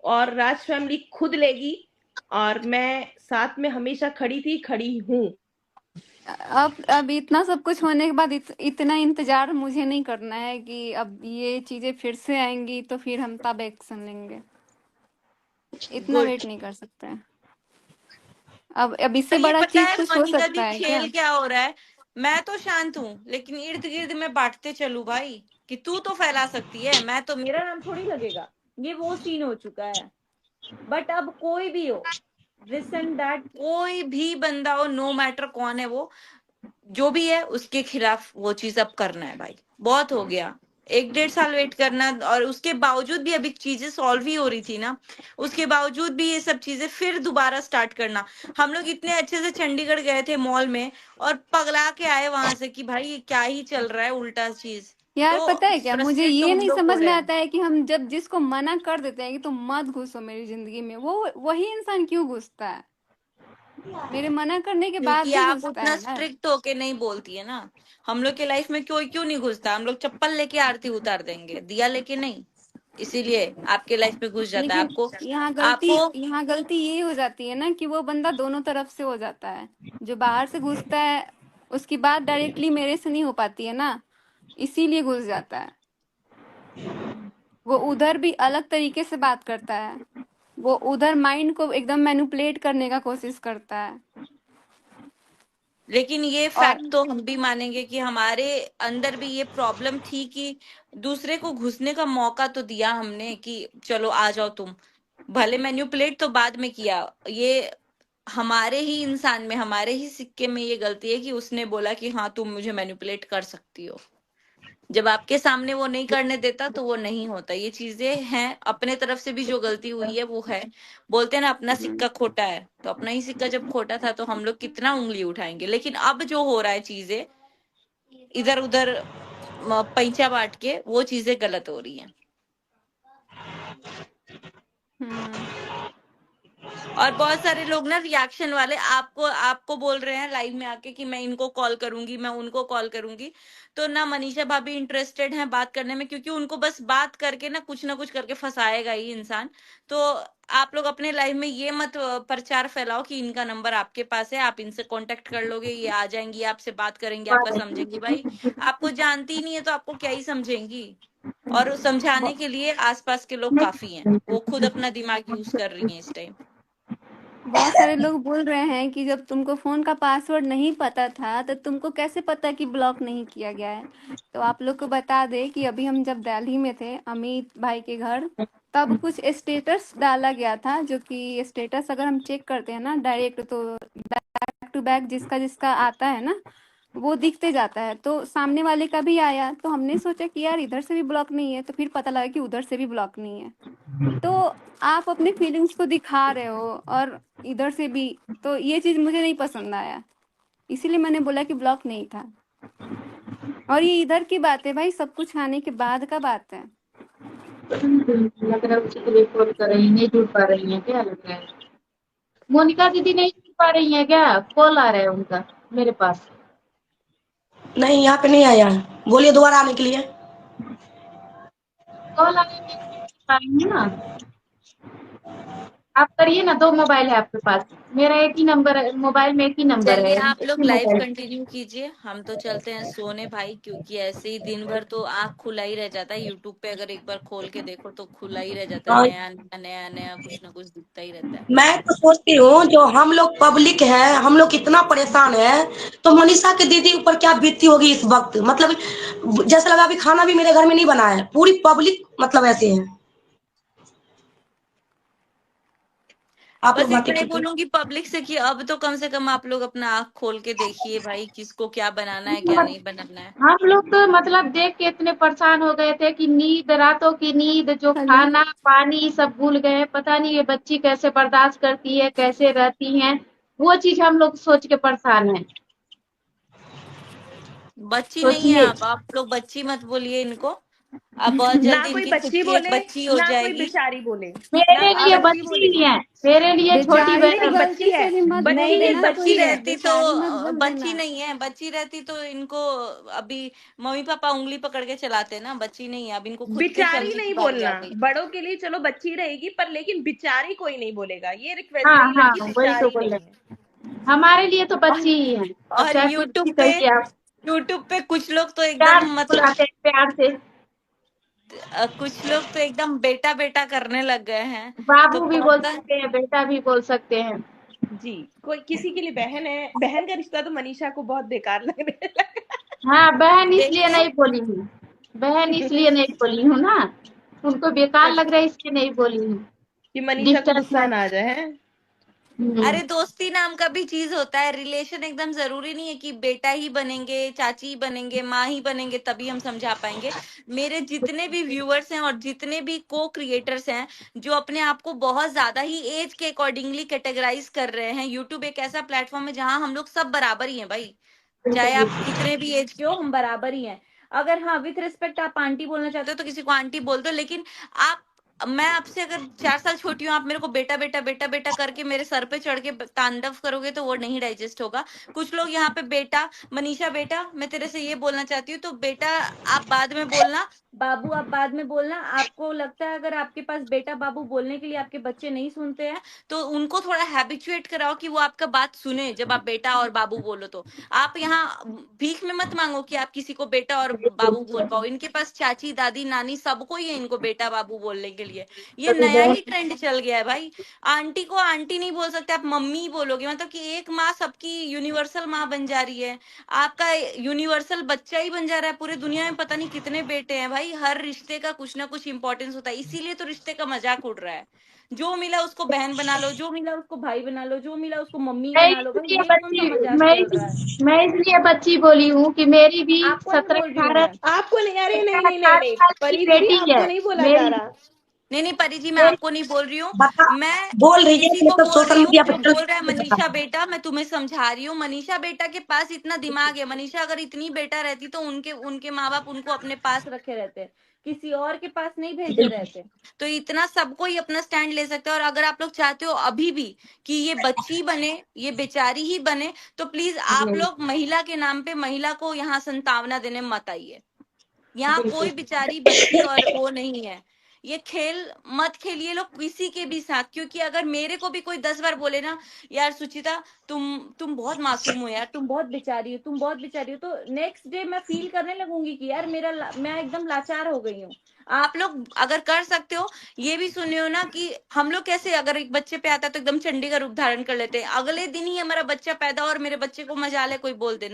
और राज फैमिली खुद लेगी। और मैं साथ में हमेशा खड़ी थी, खड़ी हूँ। अब इतना सब कुछ होने के बाद इतना इंतजार मुझे नहीं करना है कि अब ये चीजें फिर से आएंगी तो फिर हम तब एक्शन लेंगे। इतना गुड। वेट नहीं कर सकते हैं। अब इससे और ये बड़ा पता चीज है कुछ हो मनिका दी सकता है क्या? खेल क्या हो रहा है? मैं तो शांत हूँ, लेकिन इर्द गिर्द में बांटते चलू भाई, कि तू तो फैला सकती है, मैं तो, मेरा नाम थोड़ी लगेगा। ये वो सीन हो चुका है। बट अब कोई भी हो, दिस एंड दैट, कोई भी बंदा हो, नो मैटर कौन है वो, जो भी है उसके खिलाफ वो चीज अब करना है भाई। बहुत हो गया, 1-1.5 साल वेट करना, और उसके बावजूद भी अभी चीजें सॉल्व ही हो रही थी ना, उसके बावजूद भी ये सब चीजें फिर दोबारा स्टार्ट करना। हम लोग इतने अच्छे से चंडीगढ़ गए थे मॉल में, और पगला के आए वहां से कि भाई ये क्या ही चल रहा है उल्टा चीज। यार तो पता है क्या, मुझे फ्रस्ट्रेट तो ये हम नहीं लोग हो समझ में रहे हैं। आता है कि हम जब जिसको मना कर देते हैं कि तुम मत घुसो मेरी जिंदगी में, वो वही इंसान क्यों घुसता है? मेरे मना करने के बाद क्योंकि भी आप घुसता उतना है ना। स्ट्रिक्ट होके नहीं बोलती है ना। हम लोग के लाइफ में कोई क्यों नहीं घुसता, हम लोग चप्पल लेके आरती उतार देंगे, दिया लेके नहीं। इसीलिए आपके लाइफ में घुस जाता है लेकिन आपको। यहाँ आपको गलती ये हो जाती है ना कि वो बंदा दोनों तरफ से हो जाता है। जो बाहर से घुसता है उसकी बात डायरेक्टली मेरे से नहीं हो पाती है ना, इसीलिए घुस जाता है। वो उधर भी अलग तरीके से बात करता है, वो उधर माइंड को एकदम मैनिपुलेट करने का कोशिश करता है। लेकिन ये और फैक्ट तो हम भी मानेंगे कि हमारे अंदर भी ये प्रॉब्लम थी कि दूसरे को घुसने का मौका तो दिया हमने कि चलो आ जाओ तुम, भले मैन्युपुलेट तो बाद में किया। ये हमारे ही इंसान में, हमारे ही सिक्के में ये गलती है कि उसने बोला कि हाँ तुम मुझे मैन्युपुलेट कर सकती हो। जब आपके सामने वो नहीं करने देता तो वो नहीं होता। ये चीजें हैं, अपने तरफ से भी जो गलती हुई है वो है। बोलते हैं ना अपना सिक्का खोटा है, तो अपना ही सिक्का जब खोटा था तो हम लोग कितना उंगली उठाएंगे। लेकिन अब जो हो रहा है चीजें इधर उधर पैंचा बांट के, वो चीजें गलत हो रही हैं। हम्म और बहुत सारे लोग ना रिएक्शन वाले आपको आपको बोल रहे हैं लाइव में आके कि मैं इनको कॉल करूंगी, मैं उनको कॉल करूंगी। तो ना मनीषा भाभी इंटरेस्टेड हैं बात करने में, क्योंकि उनको बस बात करके ना कुछ करके फंसाएगा ही इंसान। तो आप लोग अपने लाइव में ये मत प्रचार फैलाओ कि इनका नंबर आपके पास है, आप इनसे कांटेक्ट कर लोगे, ये आ जाएंगी, आपसे बात करेंगे, आपका समझेंगी। भाई आपको जानती ही नहीं है तो आपको क्या ही समझेंगी। और समझाने के लिए आसपास के लोग काफी हैं, वो खुद अपना दिमाग यूज कर रही हैं इस टाइम। बहुत सारे लोग बोल रहे हैं कि जब तुमको फोन का पासवर्ड नहीं पता था तो तुमको कैसे पता कि ब्लॉक नहीं किया गया है। तो आप लोग को बता दे कि अभी हम जब दिल्ली में थे अमित भाई के घर, तब कुछ स्टेटस डाला गया था, जो कि स्टेटस अगर हम चेक करते हैं ना डायरेक्ट, तो बैक टू बैक जिसका जिसका आता है ना वो दिखते जाता है। तो सामने वाले का भी आया, तो हमने सोचा कि यार इधर से भी ब्लॉक नहीं है, तो फिर पता लगा कि उधर से भी ब्लॉक नहीं है। तो आप अपने फीलिंग्स को दिखा रहे हो और इधर से भी, तो ये चीज मुझे नहीं पसंद आया, इसीलिए मैंने बोला कि ब्लॉक नहीं था। और ये इधर की बात है भाई, सब कुछ आने के बाद का बात है। लग रहा है उसी के लिए कॉल कर रही, नहीं जुड़ पा रही है क्या? लग रहा है मोनिका दीदी नहीं जुड़ पा रही है क्या? कॉल आ रहा है उनका मेरे पास। नहीं, यहाँ पे नहीं आया है। बोलिए दोबारा आने के लिए। कॉल आ रहा है, नहीं जुड़ पा रही हूँ ना। आप करिए ना, 2 मोबाइल है आपके पास। मेरा एक ही नंबर है, मोबाइल में एक ही नंबर चलिए है, आप एक लोग ही लाइव मोबाइल। कंटिन्यू कीजिए, हम तो चलते हैं सोने भाई, क्योंकि ऐसे ही दिन भर तो आँख खुला ही रह जाता है। यूट्यूब पे अगर एक बार खोल के देखो तो खुला ही रह जाता है, हाँ, नया नया नया नया कुछ ना कुछ दिखता ही रहता है। मैं तो सोचती हूँ जो हम लोग पब्लिक है, हम लोग इतना परेशान है, तो मनीषा की दीदी ऊपर क्या बीतती होगी इस वक्त। मतलब जैसे लगा अभी खाना भी मेरे घर में नहीं बना है, पूरी पब्लिक मतलब ऐसे है। आप बस लोग बातें इतना ही कीजिए। बोलूंगी पब्लिक से कि अब तो कम से कम आप लोग अपना आँख खोल के देखिए भाई, किसको क्या बनाना है क्या नहीं बनाना है। हम लोग तो मतलब देख के इतने परेशान हो गए थे कि नींद, रातों की नींद, जो हेलो, खाना पानी सब भूल गए। पता नहीं ये बच्ची कैसे बर्दाश्त करती है, कैसे रहती हैं, वो चीज हम लोग सोच के परेशान हैं। बच्ची नहीं है सोचिए, आप लोग बच्ची मत बोलिए इनको। अब बहुत ना जल्दी कोई इनकी खुद बच्ची की एक बोले बच्ची हो ना कोई जाएगी। बेचारी बोले, ना मेरे कोई लिए आप बच्ची बच्ची बोले। ही है, मेरे लिए छोटी बेचारी नहीं तो बहन है। बच्ची गलती है, से भी मत बोल नहीं बच्ची नहीं, है, देना बच्ची बच्ची कोई, है। रहती तो बेचारी मत बोल बच्ची देना। नहीं है, बच्ची रहती तो इनको अभी मम्मी पापा उंगली पकड़ के चलाते ना। बच्ची नहीं है, अब इनको खुद के बिचारी चलने की नहीं बारी आ बोलना, गई। बड़ों के लिए चलो बच्ची रहेगी, पर लेकिन बिचारी कोई नहीं बोलेगा। ये रिक्वेस्ट हाँ है, ये हाँ, लड़की वही तो बिचारी बोल नहीं रहे, है। हमारे लिए तो और, बच्ची ही है। अब और चाहे कुछ भी कहिए आप, यूट्यूब पे कुछ लोग तो प्यार एकदम से मतलब बुलाते हैं, प्यार से। कुछ लोग तो एकदम बेटा बेटा करने लग गए हैं। तो बाबू भी बोल पता सकते हैं, बेटा भी बोल सकते हैं। जी, कोई किसी के लिए बहन है, बहन का रिश्ता तो मनीषा को बहुत बेकार लगने लगा। हाँ, बहन इसलिए देखिए नहीं बोली हूँ, बहन इसलिए नहीं बोली हूँ ना, उनको बेकार लग रहा है इसलिए नहीं बोली हूँ। कि मनीषा को डिस्टेंस गुस्सा है। ना आ जाए हैं? अरे दोस्ती नाम का भी चीज होता है, रिलेशन एकदम जरूरी नहीं है कि बेटा ही बनेंगे, चाची ही बनेंगे, माँ ही बनेंगे तभी हम समझा पाएंगे। मेरे जितने भी व्यूअर्स हैं और जितने भी को क्रिएटर्स हैं जो अपने आप को बहुत ज्यादा ही एज के अकॉर्डिंगली कैटेगराइज कर रहे हैं, यूट्यूब एक ऐसा प्लेटफॉर्म है जहां हम लोग सब बराबर ही हैं भाई। चाहे आप कितने भी एज के हो, हम बराबर ही हैं। अगर हाँ विथ रिस्पेक्ट आप आंटी बोलना चाहते हो तो किसी को आंटी बोल दो, लेकिन आप मैं आपसे अगर 4 साल छोटी हूँ, आप मेरे को बेटा बेटा बेटा बेटा करके मेरे सर पे चढ़ के तांडव करोगे तो वो नहीं डाइजेस्ट होगा। कुछ लोग यहाँ पे बेटा, मनीषा बेटा मैं तेरे से ये बोलना चाहती हूँ, तो बेटा आप बाद में बोलना, बाबू आप बाद में बोलना। आपको लगता है अगर आपके पास बेटा बाबू बोलने के लिए आपके बच्चे नहीं सुनते हैं, तो उनको थोड़ा हैबिचुएट कराओ कि वो आपका बात सुने जब आप बेटा और बाबू बोलो। तो आप यहाँ भीख में मत मांगो कि आप किसी को बेटा और बाबू बोल पाओ। इनके पास चाची दादी नानी सबको ही है इनको बेटा बाबू बोलने के लिए। ये नया ही ट्रेंड चल गया है भाई। आंटी को आंटी नहीं बोल सकते, आप मम्मी ही बोलोगे। मतलब कि एक माँ सबकी यूनिवर्सल माँ बन जा रही है, आपका यूनिवर्सल बच्चा ही बन जा रहा है। पूरे दुनिया में पता नहीं कितने बेटे हैं भाई। हर रिश्ते का कुछ ना कुछ इंपॉर्टेंस होता है, इसीलिए तो रिश्ते का मजाक उड़ रहा है। जो मिला उसको बहन बना लो, जो मिला उसको भाई बना लो, जो मिला उसको मम्मी मैं बना लो। भाई इसलिए ये कौन सा मजाक चल रहा है? मैं इसलिए बच्ची बोली हूँ कि मेरी भी आपको नहीं 17 बोल रही हूँ 18 मैं। आपको नहीं, अरे नहीं 17 नहीं नहीं 18 नहीं, साल की परी दीदी बेटी आपको है नहीं बोला जा मेरी। रहा। नहीं परी जी, मैं मेरी आपको नहीं बोल रही हूँ। बता मैं बोल रही है किसी कि को मतलब बोल सोशल रही हूँ मीडिया जो पर बोल रहा है मनीषा बेटा। मैं तुम्हें समझा रही हूँ, मनीषा बेटा के पास इतना दिमाग है। मनीषा अगर इतनी बेटा रहती तो उनके उनके माँ बाप उनको अपने पास रखे रहते, किसी और के पास नहीं भेजे रहते। तो इतना सबको ही अपना स्टैंड ले सकते हैं। और अगर आप लोग चाहते हो अभी भी कि ये बच्ची बने, ये बेचारी ही बने, तो प्लीज आप लोग महिला के नाम पे महिला को यहाँ संतावना देने मत आइए। यहाँ कोई बेचारी बच्ची और वो नहीं है। ये खेल मत खेलिए लोग किसी के भी साथ, क्योंकि अगर मेरे को भी कोई 10 बार बोले ना, यार सुचिता तुम बहुत मासूम हो यार, तुम बहुत बेचारी हो, तुम बहुत बेचारी हो, तो नेक्स्ट डे मैं फील करने लगूंगी कि यार मैं एकदम लाचार हो गई हूँ। आप लोग अगर कर सकते हो, ये भी सुने हो ना कि हम लोग कैसे अगर एक बच्चे पे आता है तो एकदम चंडी का रूप धारण कर लेते हैं। अगले दिन ही हमारा बच्चा पैदा और मेरे बच्चे को मजाल है कोई बोल दे,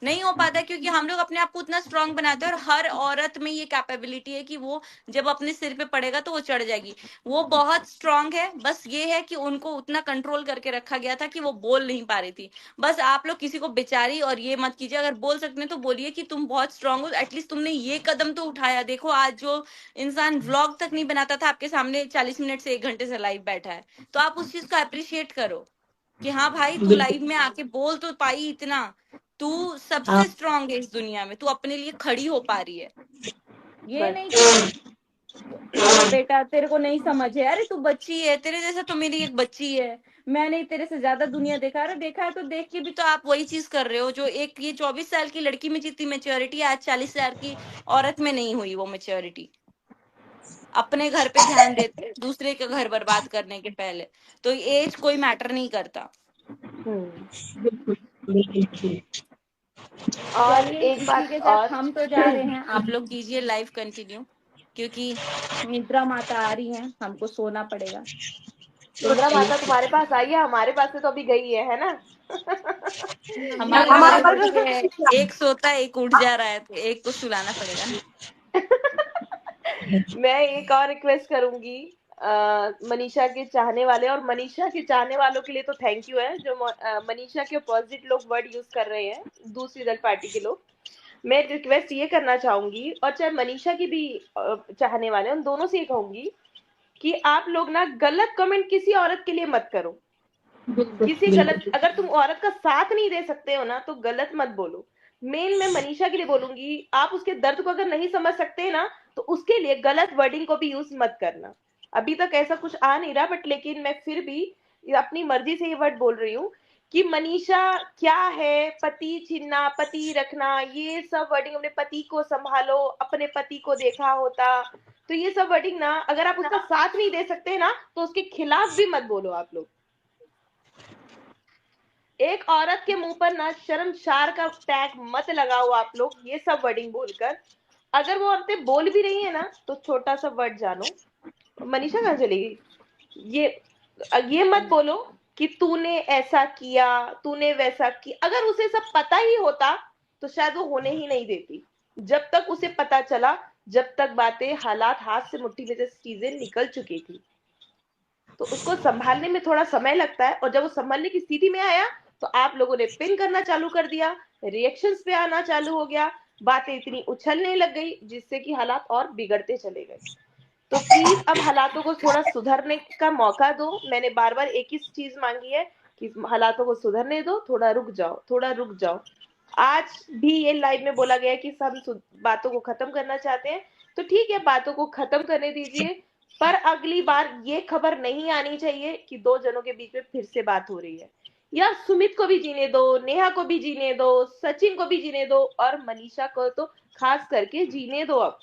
नहीं हो पाता, क्योंकि हम लोग अपने आप को उतना स्ट्रांग बनाते हैं। और हर औरत में ये कैपेबिलिटी है कि वो जब अपने सिर पे पड़ेगा तो वो चढ़ जाएगी। वो बहुत स्ट्रांग है, बस ये है कि उनको उतना कंट्रोल करके रखा गया था कि वो बोल नहीं पा रही थी। बस आप लोग किसी को बेचारी और ये मत कीजिए। अगर बोल सकते हैं तो बोलिए कि तुम बहुत स्ट्रांग हो, एटलीस्ट तुमने ये कदम तो उठाया। देखो आज जो इंसान व्लॉग तक नहीं बनाता था आपके सामने 40 मिनट से 1 घंटे से लाइव बैठा है, तो आप उस चीज को अप्रिशिएट करो कि हाँ भाई तू बिल्कुल। लाइव में आके बोल तो पाई इतना। तू हाँ सबसे स्ट्रांग है इस दुनिया में, तू अपने लिए खड़ी हो पा रही है। ये बस नहीं कि अरे बेटा तेरे को नहीं समझ है, अरे तू बच्ची है, तेरे जैसा तो मेरी एक बच्ची है, मैंने तेरे से ज्यादा दुनिया देखा। अरे देखा है तो देख के भी तो आप वही चीज कर रहे हो जो एक ये 24 साल की लड़की में जितनी मेच्योरिटी आज 40 साल की औरत में नहीं हुई वो मेच्योरिटी। अपने घर पे ध्यान देते दूसरे का घर बर्बाद करने के पहले। तो एज कोई मैटर नहीं करता। बिल्कुल बिल्कुल। और चलिए एक इसी बात के साथ और, हम तो जा रहे हैं, आप लोग कीजिए लाइव कंटिन्यू, क्योंकि निद्रा माता आ रही हैं, हमको सोना पड़ेगा। इंदिरा माता तुम्हारे पास आई है, हमारे पास से तो अभी गई है ना। हमारे हमारे पास पास भी है, एक सोता है एक उठ जा रहा है, तो एक को सुलाना पड़ेगा ना। मैं एक और रिक्वेस्ट करूंगी मनीषा के चाहने वाले और मनीषा के चाहने वालों के लिए तो थैंक यू है, जो मनीषा के अपोजिट लोग वर्ड यूज कर रहे हैं, दूसरी दल पार्टी के लोग। मैं रिक्वेस्ट ये करना चाहूंगी, और चाहे मनीषा की भी चाहने वाले, उन दोनों से ये कहूंगी कि आप लोग ना गलत कमेंट किसी औरत के लिए मत करो। किसी गलत, अगर तुम औरत का साथ नहीं दे सकते हो ना तो गलत मत बोलो। मेन मैं मनीषा के लिए बोलूंगी, आप उसके दर्द को अगर नहीं समझ सकते ना तो उसके लिए गलत वर्डिंग को भी यूज मत करना। अभी तक ऐसा कुछ आ नहीं रहा, बट लेकिन मैं फिर भी अपनी मर्जी से ये वर्ड बोल रही हूँ कि मनीषा क्या है, पति छीनना, पति रखना, ये सब वर्डिंग, अपने पति को संभालो, अपने पति को देखा होता, तो ये सब वर्डिंग ना, अगर आप उसका साथ नहीं दे सकते ना तो उसके खिलाफ भी मत बोलो। आप लोग एक औरत के मुंह पर ना शर्मसार का टैग मत लगाओ आप लोग, ये सब वर्डिंग बोलकर। अगर वो औरतें बोल भी रही है ना तो छोटा सा वर्ड जानो। मनीषा कहाँ चली गई? ये मत बोलो कि तूने ऐसा किया, तूने वैसा किया। अगर उसे सब पता ही होता तो शायद वो होने ही नहीं देती। जब तक उसे पता चला, जब तक बातें हालात हाथ से मुट्ठी में से चीजें निकल चुकी थी, तो उसको संभालने में थोड़ा समय लगता है। और जब वो संभालने की स्थिति में आया तो आप लोगों ने पिन करना चालू कर दिया, रिएक्शंस पे आना चालू हो गया, बातें इतनी उछलने लग गई जिससे कि हालात और बिगड़ते चले गए। तो प्लीज अब हालातों को थोड़ा सुधरने का मौका दो। मैंने बार बार एक ही चीज मांगी है कि हालातों को सुधरने दो, थोड़ा रुक जाओ, थोड़ा रुक जाओ। आज भी ये लाइव में बोला गया है कि हम बातों को खत्म करना चाहते हैं, तो ठीक है, बातों को खत्म करने दीजिए। पर अगली बार ये खबर नहीं आनी चाहिए कि 2 जनों के बीच में फिर से बात हो रही है। या सुमित को भी जीने दो, नेहा को भी जीने दो, सचिन को भी जीने दो, और मनीषा को तो खास करके जीने दो। अब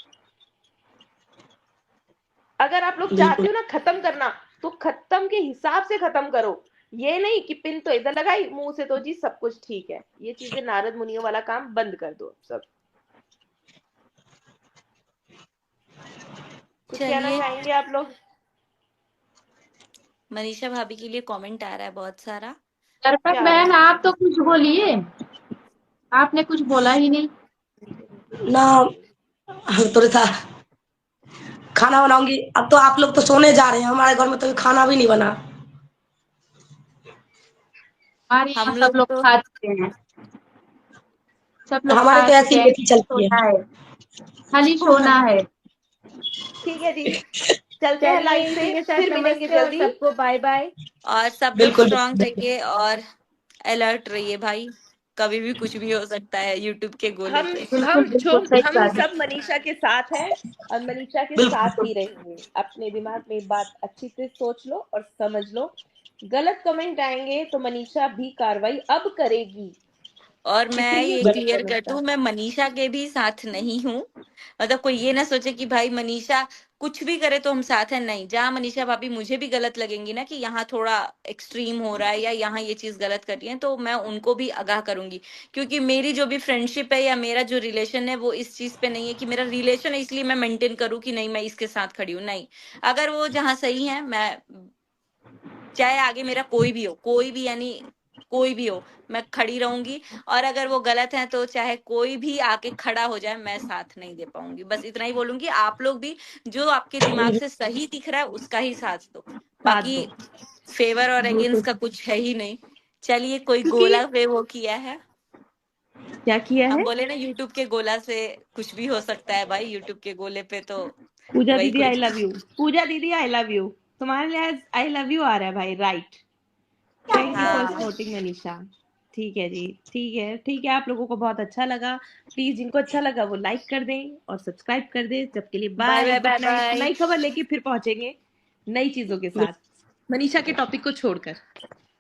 अगर आप लोग चाहते हो ना खत्म करना, तो खत्म के हिसाब से खत्म करो। ये नहीं कि पिन तो इधर लगाई, मुंह से तो जी सब कुछ ठीक है। ये चीजें नारद मुनियों वाला काम बंद कर दो सब। कुछ कहना चलिए, चाहेंगे आप लोग? मनीषा भाभी के लिए कमेंट आ रहा है बहुत सारा। दर्पक क्या बहन, आप तो कुछ बोलिए, आपने कुछ बोला ही नहीं। ना थोड़ा सा खाना बनाऊंगी। अब तो आप लोग तो सोने जा रहे हैं, हमारे घर में तो अभी खाना भी नहीं बना। हमारे यहाँ हम सब लोग लोग तो खा चुके हैं, सब लोग हमारे खा तो ऐसी चुके हैं, लेती चलती है। सोना है, खाली सोना है। ठीक है जी, चलते हैं चलिए, लाइव इसी के से, साथ फिर मिलेंगे नमस्ते और जल्दी। सबको बाय बाय। और सब लोग बिल्कुल स्ट्रांग बिल्कुल। रहिए और अलर्ट रहिए भाई, कभी भी कुछ भी हो सकता है यूट्यूब के गोले हम पे। बिल्कुल बिल्कुल सही हम बात है। सब मनीषा के साथ हैं और मनीषा के बिल्कुल साथ ही रहेंगे। अपने दिमाग में बात अच्छी से सोच लो और समझ लो। गलत कमेंट आएंगे तो मनीषा भी कार्रवाई अब करेगी। और मैं इसीलिए ये बने क्लियर रहो कर दूं, मैं मनीषा के भी साथ नहीं हूँ। मतलब कोई ये ना सोचे कि भाई मनीषा कुछ भी करे तो हम साथ हैं, नहीं। जहाँ मनीषा भाभी मुझे भी गलत लगेंगी ना कि यहाँ थोड़ा एक्सट्रीम हो रहा है या यहाँ ये चीज गलत कर रही है, तो मैं उनको भी आगाह करूंगी। क्योंकि मेरी जो भी फ्रेंडशिप है या मेरा जो रिलेशन है वो इस चीज पे नहीं है कि मेरा रिलेशन है इसलिए मैं मेंटेन करूँ कि नहीं मैं इसके साथ खड़ी हूँ। नहीं, अगर वो जहाँ सही है, मैं चाहे आगे मेरा कोई भी हो, कोई भी यानी कोई भी हो, मैं खड़ी रहूंगी। और अगर वो गलत है तो चाहे कोई भी आके खड़ा हो जाए, मैं साथ नहीं दे पाऊंगी। बस इतना ही बोलूंगी। आप लोग भी जो आपके दिमाग से सही दिख रहा है उसका ही साथ दो। साथ बाकी दो। फेवर और अगेंस्ट का कुछ है ही नहीं। चलिए, कोई गोला पे वो किया है, क्या किया हम है? बोले ना यूट्यूब के गोला से कुछ भी हो सकता है भाई। यूट्यूब के गोले पे तो पूजा वही दीदी आई कुछ। Love you. पूजा दीदी आई लव यू। तुम्हारे लिए आई लव यू आ रहा है भाई, राइट। थैंक यू फॉर हाँ, सपोर्टिंग मनीषा। ठीक है जी, ठीक है, ठीक है। आप लोगों को बहुत अच्छा लगा। प्लीज जिनको अच्छा लगा वो लाइक कर दें और सब्सक्राइब कर दें। जब के लिए bye bye, bye good bye night. Bye. नई खबर लेके फिर पहुंचेंगे नई चीजों के साथ, मनीषा के टॉपिक को छोड़कर।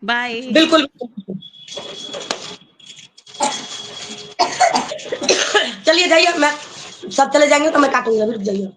बाय। बिल्कुल। चलिए जाइए, मैं सब चले जाएंगे तो मैं काटूंगा, रुक जाइए।